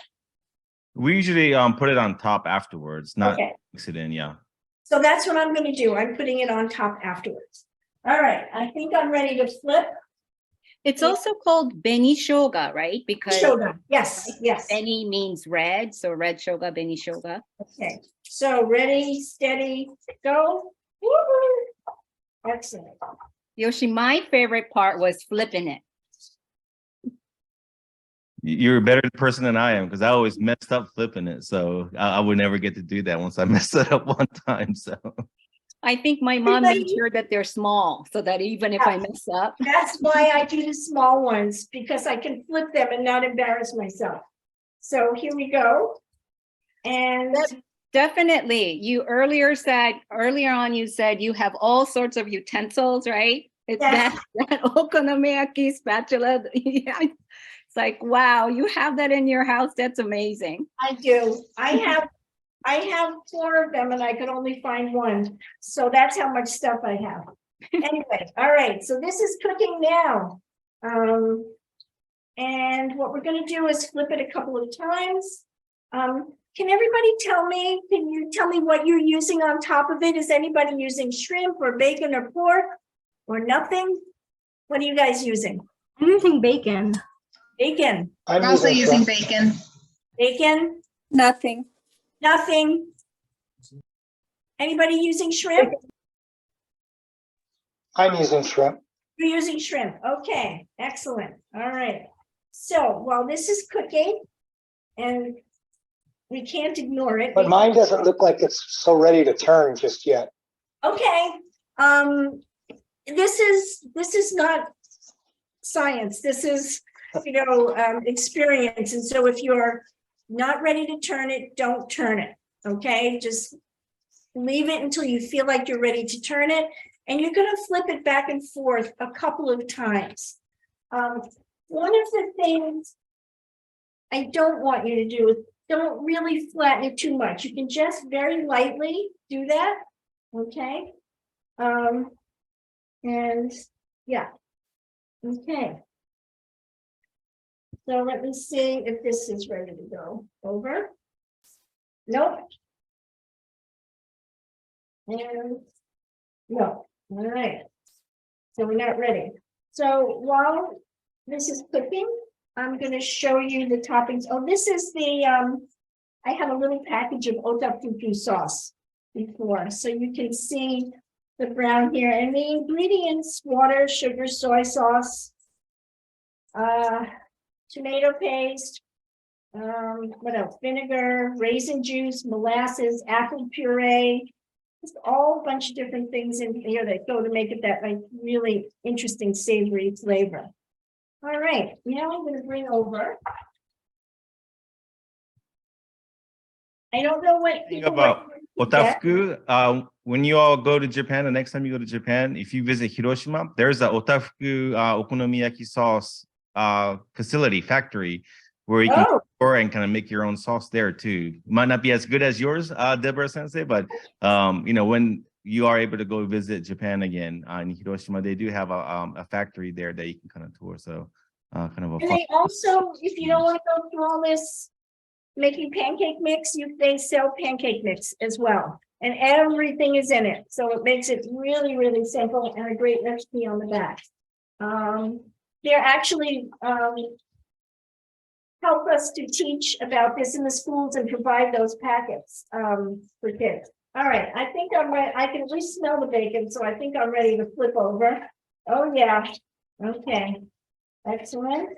We usually put it on top afterwards, not mix it in, yeah. So that's what I'm going to do. I'm putting it on top afterwards. All right, I think I'm ready to flip. It's also called beni shoga, right? Because shoga, yes, yes. Beni means red, so red shoga, beni shoga. Okay, so ready, steady, go. Woo-hoo. Excellent. Yoshi, my favorite part was flipping it. You're a better person than I am because I always messed up flipping it. So I would never get to do that once I messed it up one time. So I think my mom made Everybody- sure that they're small so that even if I mess up. That's why I do the small ones, because I can flip them and not embarrass myself. So here we go. And Definitely. You earlier on, you said you have all sorts of utensils, right? It's Yes. that okonomiyaki spatula. Yeah. It's like, wow, you have that in your house. That's amazing. I do. I have 4 of them and I could only find one. So that's how much stuff I have. Anyway, all right. So this is cooking now. And what we're going to do is flip it a couple of times. Can everybody can you tell me what you're using on top of it? Is anybody using shrimp or bacon or pork or nothing? What are you guys using? I'm using bacon. Bacon. I'm Also using shrimp. bacon. Bacon? Nothing. Nothing. Anybody using shrimp? I'm using shrimp. You're using shrimp. Okay, excellent. All right. So while this is cooking, and we can't ignore it. But mine doesn't look like it's so ready to turn just yet. Okay. This is not science. This is, experience. And so if you're not ready to turn it, don't turn it. Okay, just leave it until you feel like you're ready to turn it. And you're going to flip it back and forth a couple of times. One of the things I don't want you to do is don't really flatten it too much. You can just very lightly do that. Okay. And yeah. Okay. So let me see if this is ready to go over. Nope. And no. All right. So we're not ready. So while this is cooking, I'm going to show you the toppings. Oh, this is the, I have a little package of otafuku sauce before. So you can see the brown here. And the ingredients, water, sugar, soy sauce, tomato paste, what else? Vinegar, raisin juice, molasses, apple puree. Just all a bunch of different things in here that go to make it that like really interesting savory flavor. All right, now I'm going to bring over. I don't know what Thing people about would get. otafuku, when you all go to Japan, the next time you go to Japan, if you visit Hiroshima, there's a otafuku okonomiyaki sauce factory where you can pour and kind of make your own sauce there too. Might not be as good as yours, Deborah Sensei, but when you are able to go visit Japan again in Hiroshima, they do have a factory there that you can kind of tour. So kind of a And fun. they also, if you don't want to go through all this making pancake mix, they sell pancake mix as well. And everything is in it. So it makes it really, really simple and a great recipe on the back. They're actually help us to teach about this in the schools and provide those packets for kids. All right, I think I'm ready. I can at least smell the bacon, so I think I'm ready to flip over. Oh yeah, okay, excellent.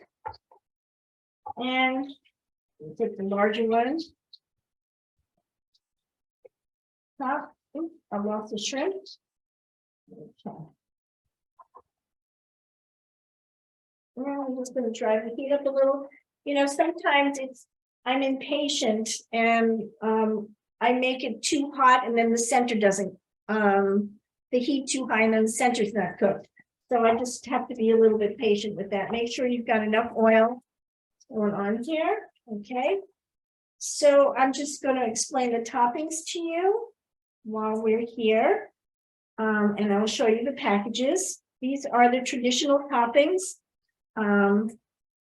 And we'll take the larger one. Top, oops, I lost the shrimp. Okay. Now I'm just going to try to heat up a little. Sometimes I'm impatient and I make it too hot and then the center doesn't, the heat too high and then the center's not cooked. So I just have to be a little bit patient with that. Make sure you've got enough oil going on here. Okay. So I'm just going to explain the toppings to you while we're here. And I'll show you the packages. These are the traditional toppings.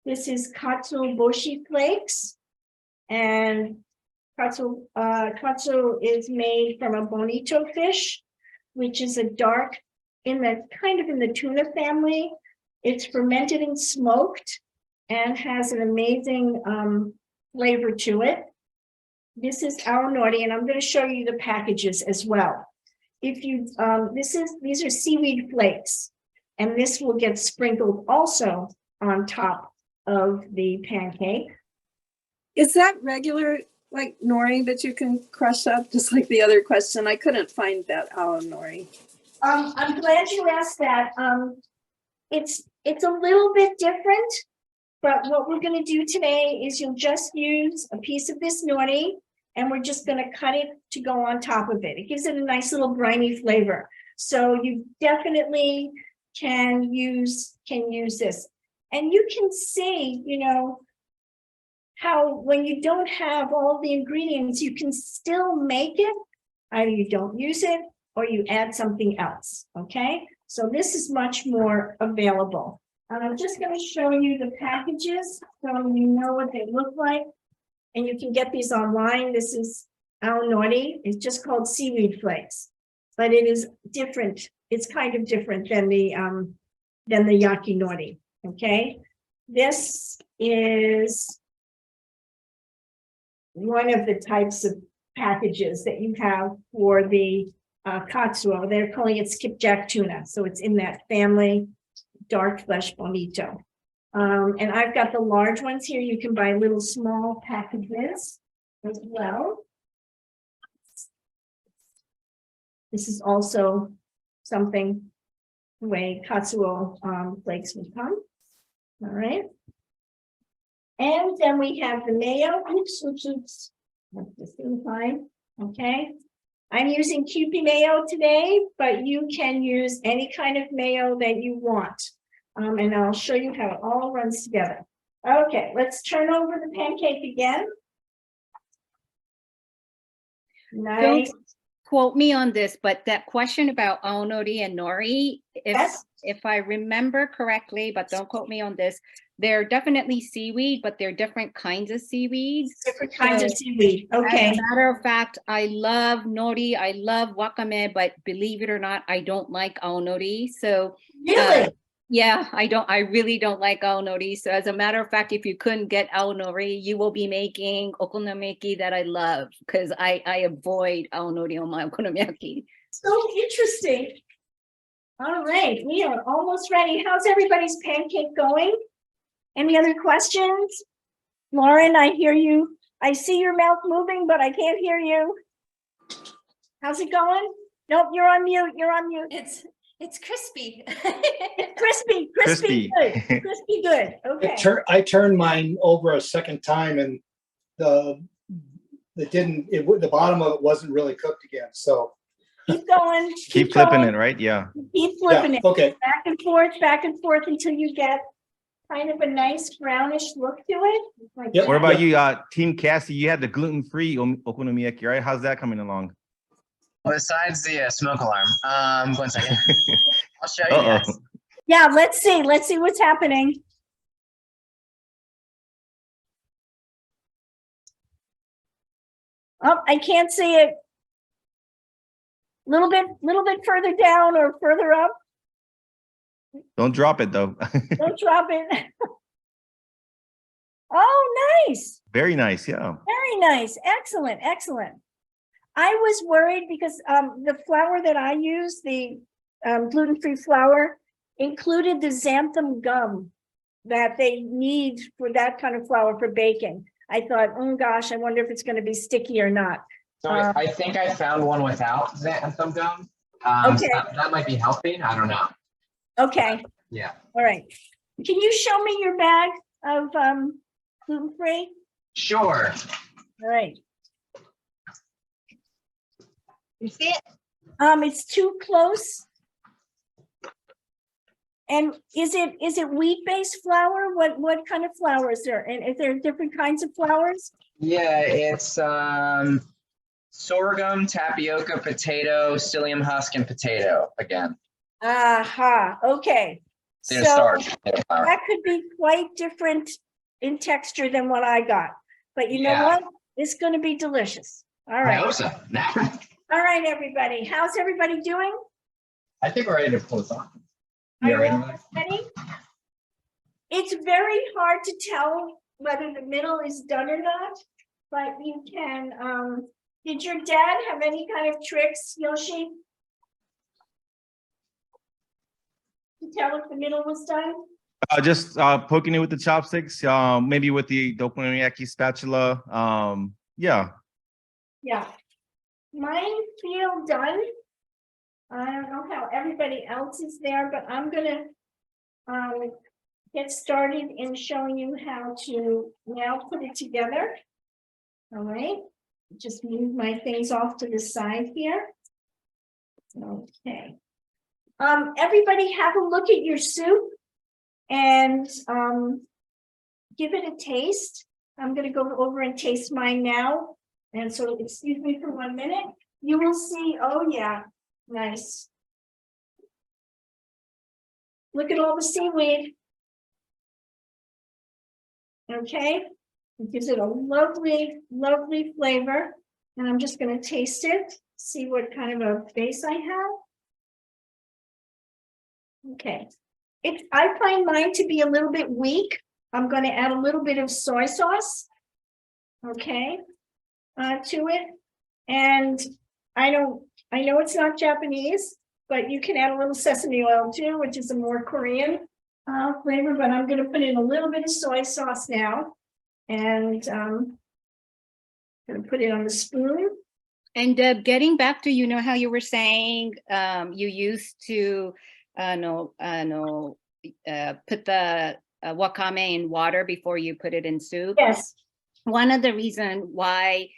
This is katsu boshi flakes, and katsu is made from a bonito fish, which is a dark in the tuna family. It's fermented and smoked and has an amazing flavor to it. This is aonori, and I'm going to show you the packages as well. If you these are seaweed flakes, and this will get sprinkled also on top of the pancake. Is that regular like nori that you can crush up, just like the other question? I couldn't find that ao nori. I'm glad you asked that. It's a little bit different, but what we're gonna do today is you'll just use a piece of this nori and we're just gonna cut it to go on top of it. It gives it a nice little briny flavor. So you definitely can use this. And you can see, you know, how when you don't have all the ingredients, you can still make it. Either you don't use it or you add something else, okay? So this is much more available. And I'm just gonna show you the packages so you know what they look like. And you can get these online. This is ao nori. It's just called seaweed flakes, but it is different. It's kind of different than the yaki nori, okay? This is one of the types of packages that you have for the katsuo. They're calling it skipjack tuna. So it's in that family, dark flesh bonito. And I've got the large ones here. You can buy little small packages as well. This is also something the way katsuo flakes would come. All right. And then we have the mayo. Oops. That's the same time. Okay. I'm using Kewpie mayo today, but you can use any kind of mayo that you want. And I'll show you how it all runs together. Okay, let's turn over the pancake again. Nice. Don't quote me on this, but that question about ao nori and nori, if I remember correctly, but don't quote me on this, they're definitely seaweed, but they're different kinds of seaweeds. Different kinds of seaweed. Okay. As a matter of fact, I love nori, I love wakame, but believe it or not, I don't like ao nori. So Really? yeah, I really don't like ao nori. So as a matter of fact, if you couldn't get ao nori, you will be making okonomiyaki that I love, because I avoid ao nori on my okonomiyaki. So interesting. All right, we are almost ready. How's everybody's pancake going? Any other questions? Lauren, I hear you. I see your mouth moving, but I can't hear you. How's it going? Nope, you're on mute. You're on mute. It's crispy. Crispy good. Crispy good. Okay. I turned mine over a second time and the bottom of it wasn't really cooked again. So Keep going. Keep flipping it, right? Yeah. Keep flipping it. okay. Back and forth until you get kind of a nice brownish look to it. Like Yep. What about you, Team Cassie? You had the gluten-free okonomiyaki, right? How's that coming along? Besides the smoke alarm, 1 second. I'll show you guys. Yeah, let's see what's happening. Oh, I can't see it. Little bit further down or further up. Don't drop it though. Don't drop it. Oh, nice. Very nice, yeah. Very nice. Excellent. I was worried because the flour that I use, the gluten-free flour, included the xanthan gum that they need for that kind of flour for baking. I thought, oh gosh, I wonder if it's going to be sticky or not. So I think I found one without xanthan gum. Okay. So that might be healthy. I don't know. Okay. Yeah. All right. Can you show me your bag of gluten-free? Sure. All right. You see it? It's too close. And is it wheat-based flour? What kind of flour is there? And is there different kinds of flours? Yeah, it's sorghum, tapioca, potato, psyllium husk, and potato again. Aha. Okay. They're So starch. They're flour. that could be quite different in texture than what I got. But you know Yeah. what? It's going to be delicious. All I right. hope so. All right, everybody. How's everybody doing? I think we're ready to pull this off. Are Yeah, you all right. ready? It's very hard to tell whether the middle is done or not, but you can, did your dad have any kind of tricks, Yoshi? To tell if the middle was done? Just poking it with the chopsticks, maybe with the okonomiyaki spatula. Yeah. Yeah. Mine feel done. I don't know how everybody else is there, but I'm gonna get started in showing you how to now put it together. All right, just move my things off to the side here. Okay. Everybody have a look at your soup and give it a taste. I'm gonna go over and taste mine now. And so excuse me for 1 minute. You will see, oh yeah, nice. Look at all the seaweed. Okay, it gives it a lovely, lovely flavor. And I'm just going to taste it, see what kind of a base I have. Okay, I find mine to be a little bit weak. I'm going to add a little bit of soy sauce, okay, to it. And I know it's not Japanese, but you can add a little sesame oil too, which is a more Korean flavor, but I'm going to put in a little bit of soy sauce now. And going to put it on the spoon. And getting back to, how you were saying you used to put the wakame in water before you put it in soup. Yes. One of the reasons why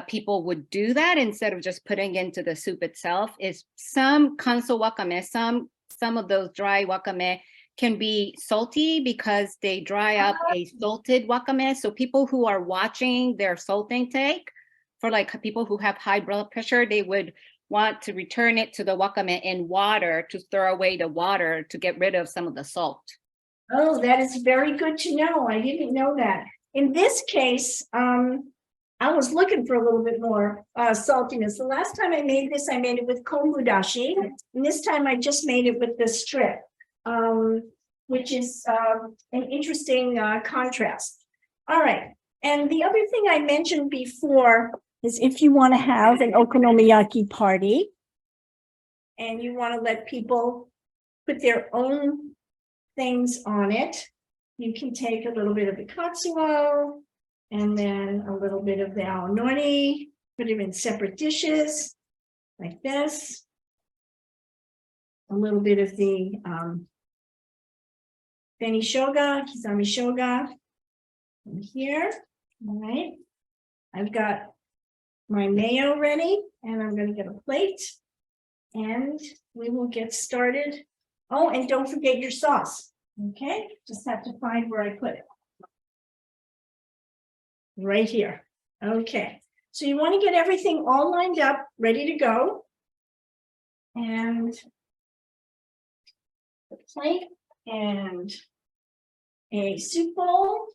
people would do that instead of just putting into the soup itself is some kanso wakame, some of those dry wakame can be salty because they dry up a salted wakame. So people who are watching their salt intake, for like people who have high blood pressure, they would want to return it to the wakame in water to throw away the water to get rid of some of the salt. Oh, that is very good to know. I didn't know that. In this case, I was looking for a little bit more saltiness. The last time I made this, I made it with kombu dashi. And this time I just made it with the strip, which is an interesting contrast. All right. And the other thing I mentioned before is if you want to have an okonomiyaki party and you want to let people put their own things on it, you can take a little bit of the katsuo and then a little bit of the aonori, put them in separate dishes like this. A little bit of the beni shoga, kizami shoga in here. All right. I've got my mayo ready and I'm going to get a plate and we will get started. Oh, and don't forget your sauce. Okay, just have to find where I put it. Right here. Okay, so you want to get everything all lined up, ready to go. And the plate and a soup bowl.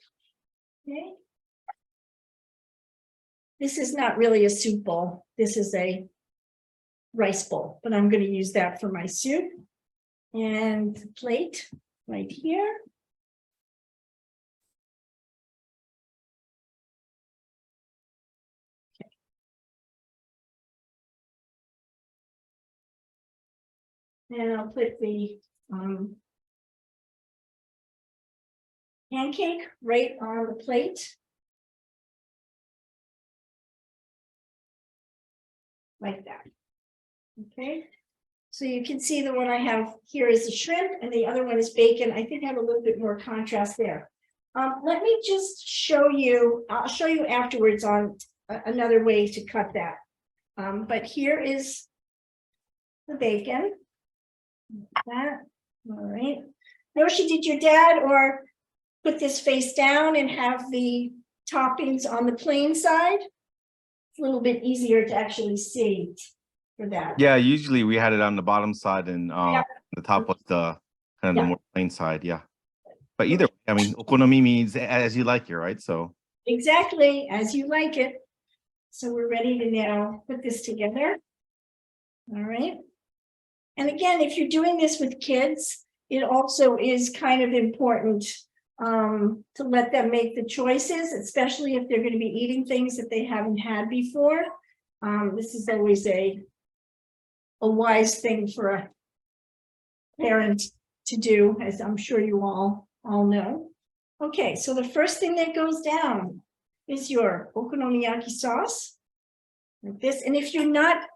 Okay. This is not really a soup bowl. This is a rice bowl, but I'm going to use that for my soup. And the plate right here. Okay. And I'll put the pancake right on the plate. Like that. Okay. So you can see the one I have here is the shrimp and the other one is bacon. I think I have a little bit more contrast there. Let me just show you, I'll show you afterwards on another way to cut that. But here is the bacon. That, all right. Yoshi, did your dad or put this face down and have the toppings on the plain side? It's a little bit easier to actually see. For that. Yeah, usually we had it on the bottom side and the top was the kind of the more plain side. Yeah. But either way, I mean, okonomi means as you like it, right? So exactly as you like it. So we're ready to now put this together. All right. And again, if you're doing this with kids, it also is kind of important to let them make the choices, especially if they're going to be eating things that they haven't had before. This is always a wise thing for a parent to do, as I'm sure you all know. Okay, so the first thing that goes down is your okonomiyaki sauce, like this. And if you're not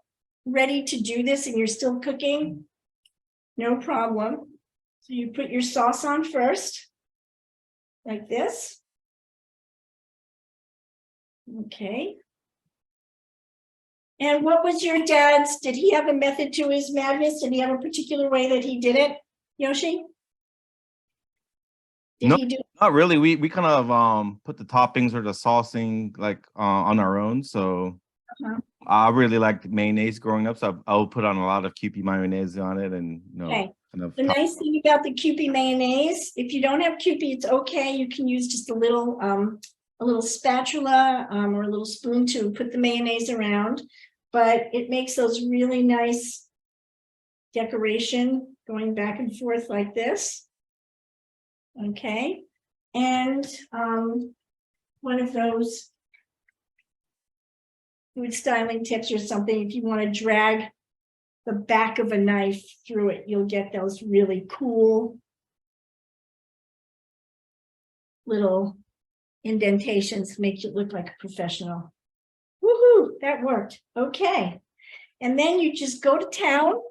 ready to do this and you're still cooking, no problem. So you put your sauce on first, like this. Okay. And what was your dad's? Did he have a method to his madness? Did he have a particular way that he did it, Yoshi? Did No. he do? Not really. We kind of put the toppings or the saucing like on our own. So Uh-huh. I really liked mayonnaise growing up, so I would put on a lot of Kewpie mayonnaise on it, and Okay. kind of The nice thing about the Kewpie mayonnaise, if you don't have Kewpie, it's okay. You can use just a little spatula or a little spoon to put the mayonnaise around, but it makes those really nice decoration going back and forth like this. Okay, and one of those food styling tips or something, if you want to drag the back of a knife through it, you'll get those really cool little indentations, make it look like a professional. Woohoo, that worked. Okay. And then you just go to town.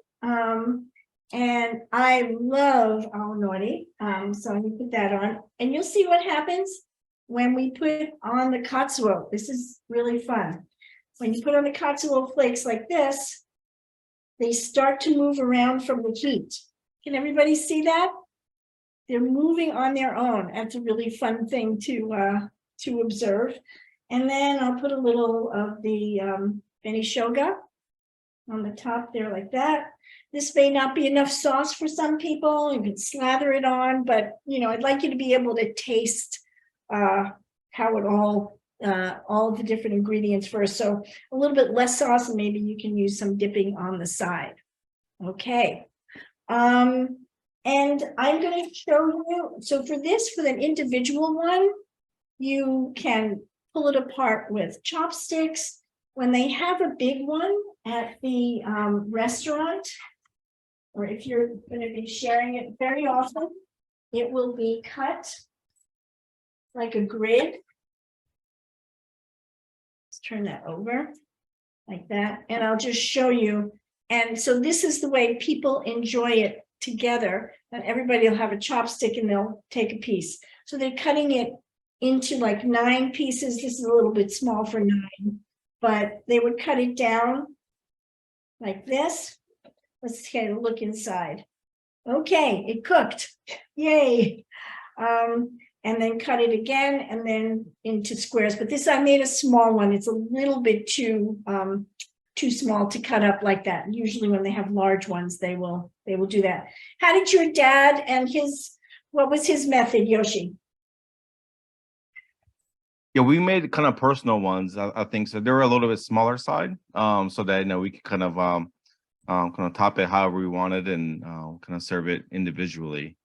And I love aonori. So I'm gonna put that on, and you'll see what happens when we put on the katsuo. This is really fun. When you put on the katsuo flakes like this, they start to move around from the heat. Can everybody see that? They're moving on their own. That's a really fun thing to observe. And then I'll put a little of the beni shoga on the top there like that. This may not be enough sauce for some people. You can slather it on, but I'd like you to be able to taste how it all the different ingredients first. So a little bit less sauce, and maybe you can use some dipping on the side. Okay. And I'm going to show you, so for an individual one, you can pull it apart with chopsticks. When they have a big one at the restaurant, or if you're going to be sharing it very often, it will be cut like a grid. Let's turn that over like that, and I'll just show you. And so this is the way people enjoy it together, and everybody will have a chopstick and they'll take a piece. So they're cutting it into like 9 pieces. This is a little bit small for 9, but they would cut it down like this. Let's get a look inside. Okay, it cooked. Yay. And then cut it again and then into squares. But this, I made a small one. It's a little bit too small to cut up like that. Usually when they have large ones, they will do that. How did your dad and what was his method, Yoshi? Yeah, we made kind of personal ones. I think so. They were a little bit smaller side, so that we could kind of top it however we wanted and kind of serve it individually.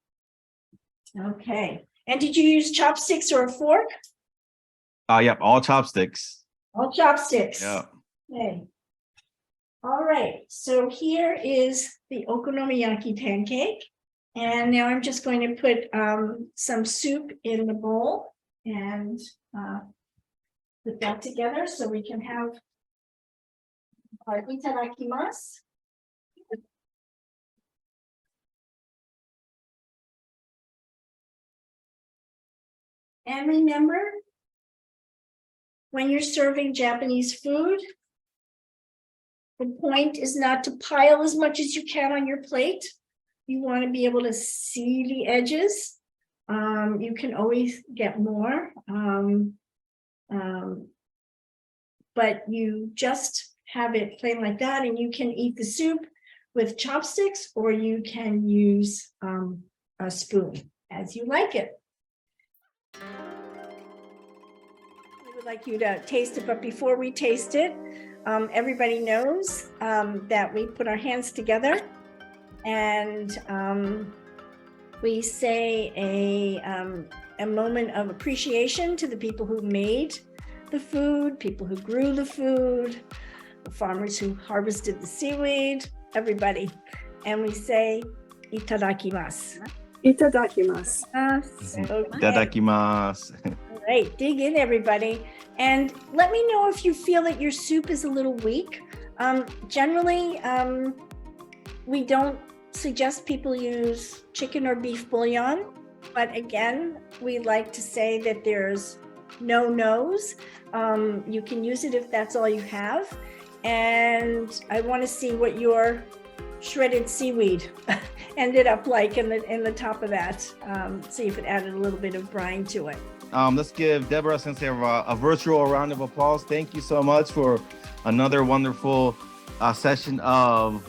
Okay. And did you use chopsticks or a fork? Yep, all chopsticks. All chopsticks. Yeah. Okay. All right. So here is the okonomiyaki pancake. And now I'm just going to put some soup in the bowl and put that together so we can have our itadakimasu. And remember, when you're serving Japanese food, the point is not to pile as much as you can on your plate. You want to be able to see the edges. You can always get more, but you just have it plain like that, and you can eat the soup with chopsticks, or you can use a spoon as you like it. We would like you to taste it, but before we taste it, everybody knows that we put our hands together and we say a moment of appreciation to the people who made the food, people who grew the food, the farmers who harvested the seaweed, everybody. And we say, itadakimasu. Itadakimasu. Okay. Itadakimasu. All right, dig in, everybody. And let me know if you feel that your soup is a little weak. Generally, we don't suggest people use chicken or beef bouillon, but again, we like to say that there's no no's. You can use it if that's all you have. And I want to see what your shredded seaweed ended up like in the top of that. See if it added a little bit of brine to it. Let's give Deborah Sensei a virtual round of applause. Thank you so much for another wonderful session of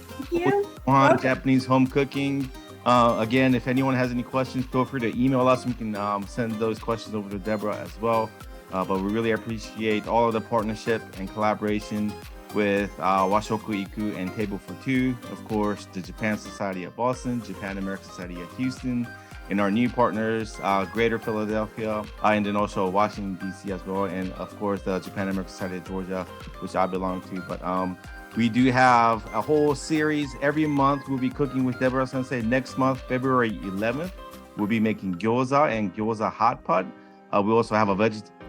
Japanese home cooking. Again, if anyone has any questions, feel free to email us. We can send those questions over to Deborah as well. But we really appreciate all of the partnership and collaboration with Washoku Iku and Table for Two, of course, the Japan Society of Boston, Japan American Society of Houston, and our new partners, Greater Philadelphia, and then also Washington, D.C. as well, and of course, the Japan American Society of Georgia, which I belong to. But we do have a whole series every month. We'll be cooking with Deborah Sensei. Next month, February 11th, we'll be making gyoza and gyoza hot pot. We also have a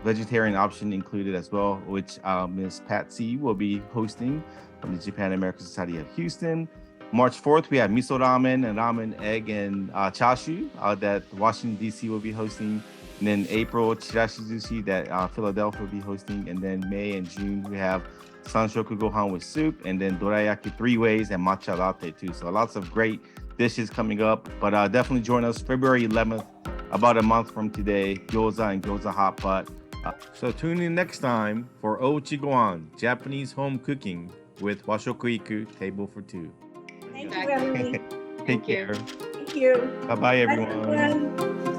vegetarian option included as well, which Ms. Patsy will be hosting from the Japan American Society of Houston. March 4th, we have miso ramen and ramen egg and chashu that Washington, D.C. will be hosting. And then April, chirashi sushi that Philadelphia will be hosting. And then May and June, we have sanshoku gohan with soup, and then dorayaki 3 ways and matcha latte too. So lots of great dishes coming up. But definitely join us February 11th, about a month from today, gyoza and gyoza hot pot. So tune in next time for Ouchi Gohan, Japanese home cooking with Washoku Iku, Table for Two. Thank you, Emily. Take care. Thank you. Bye-bye, everyone. Bye, everyone.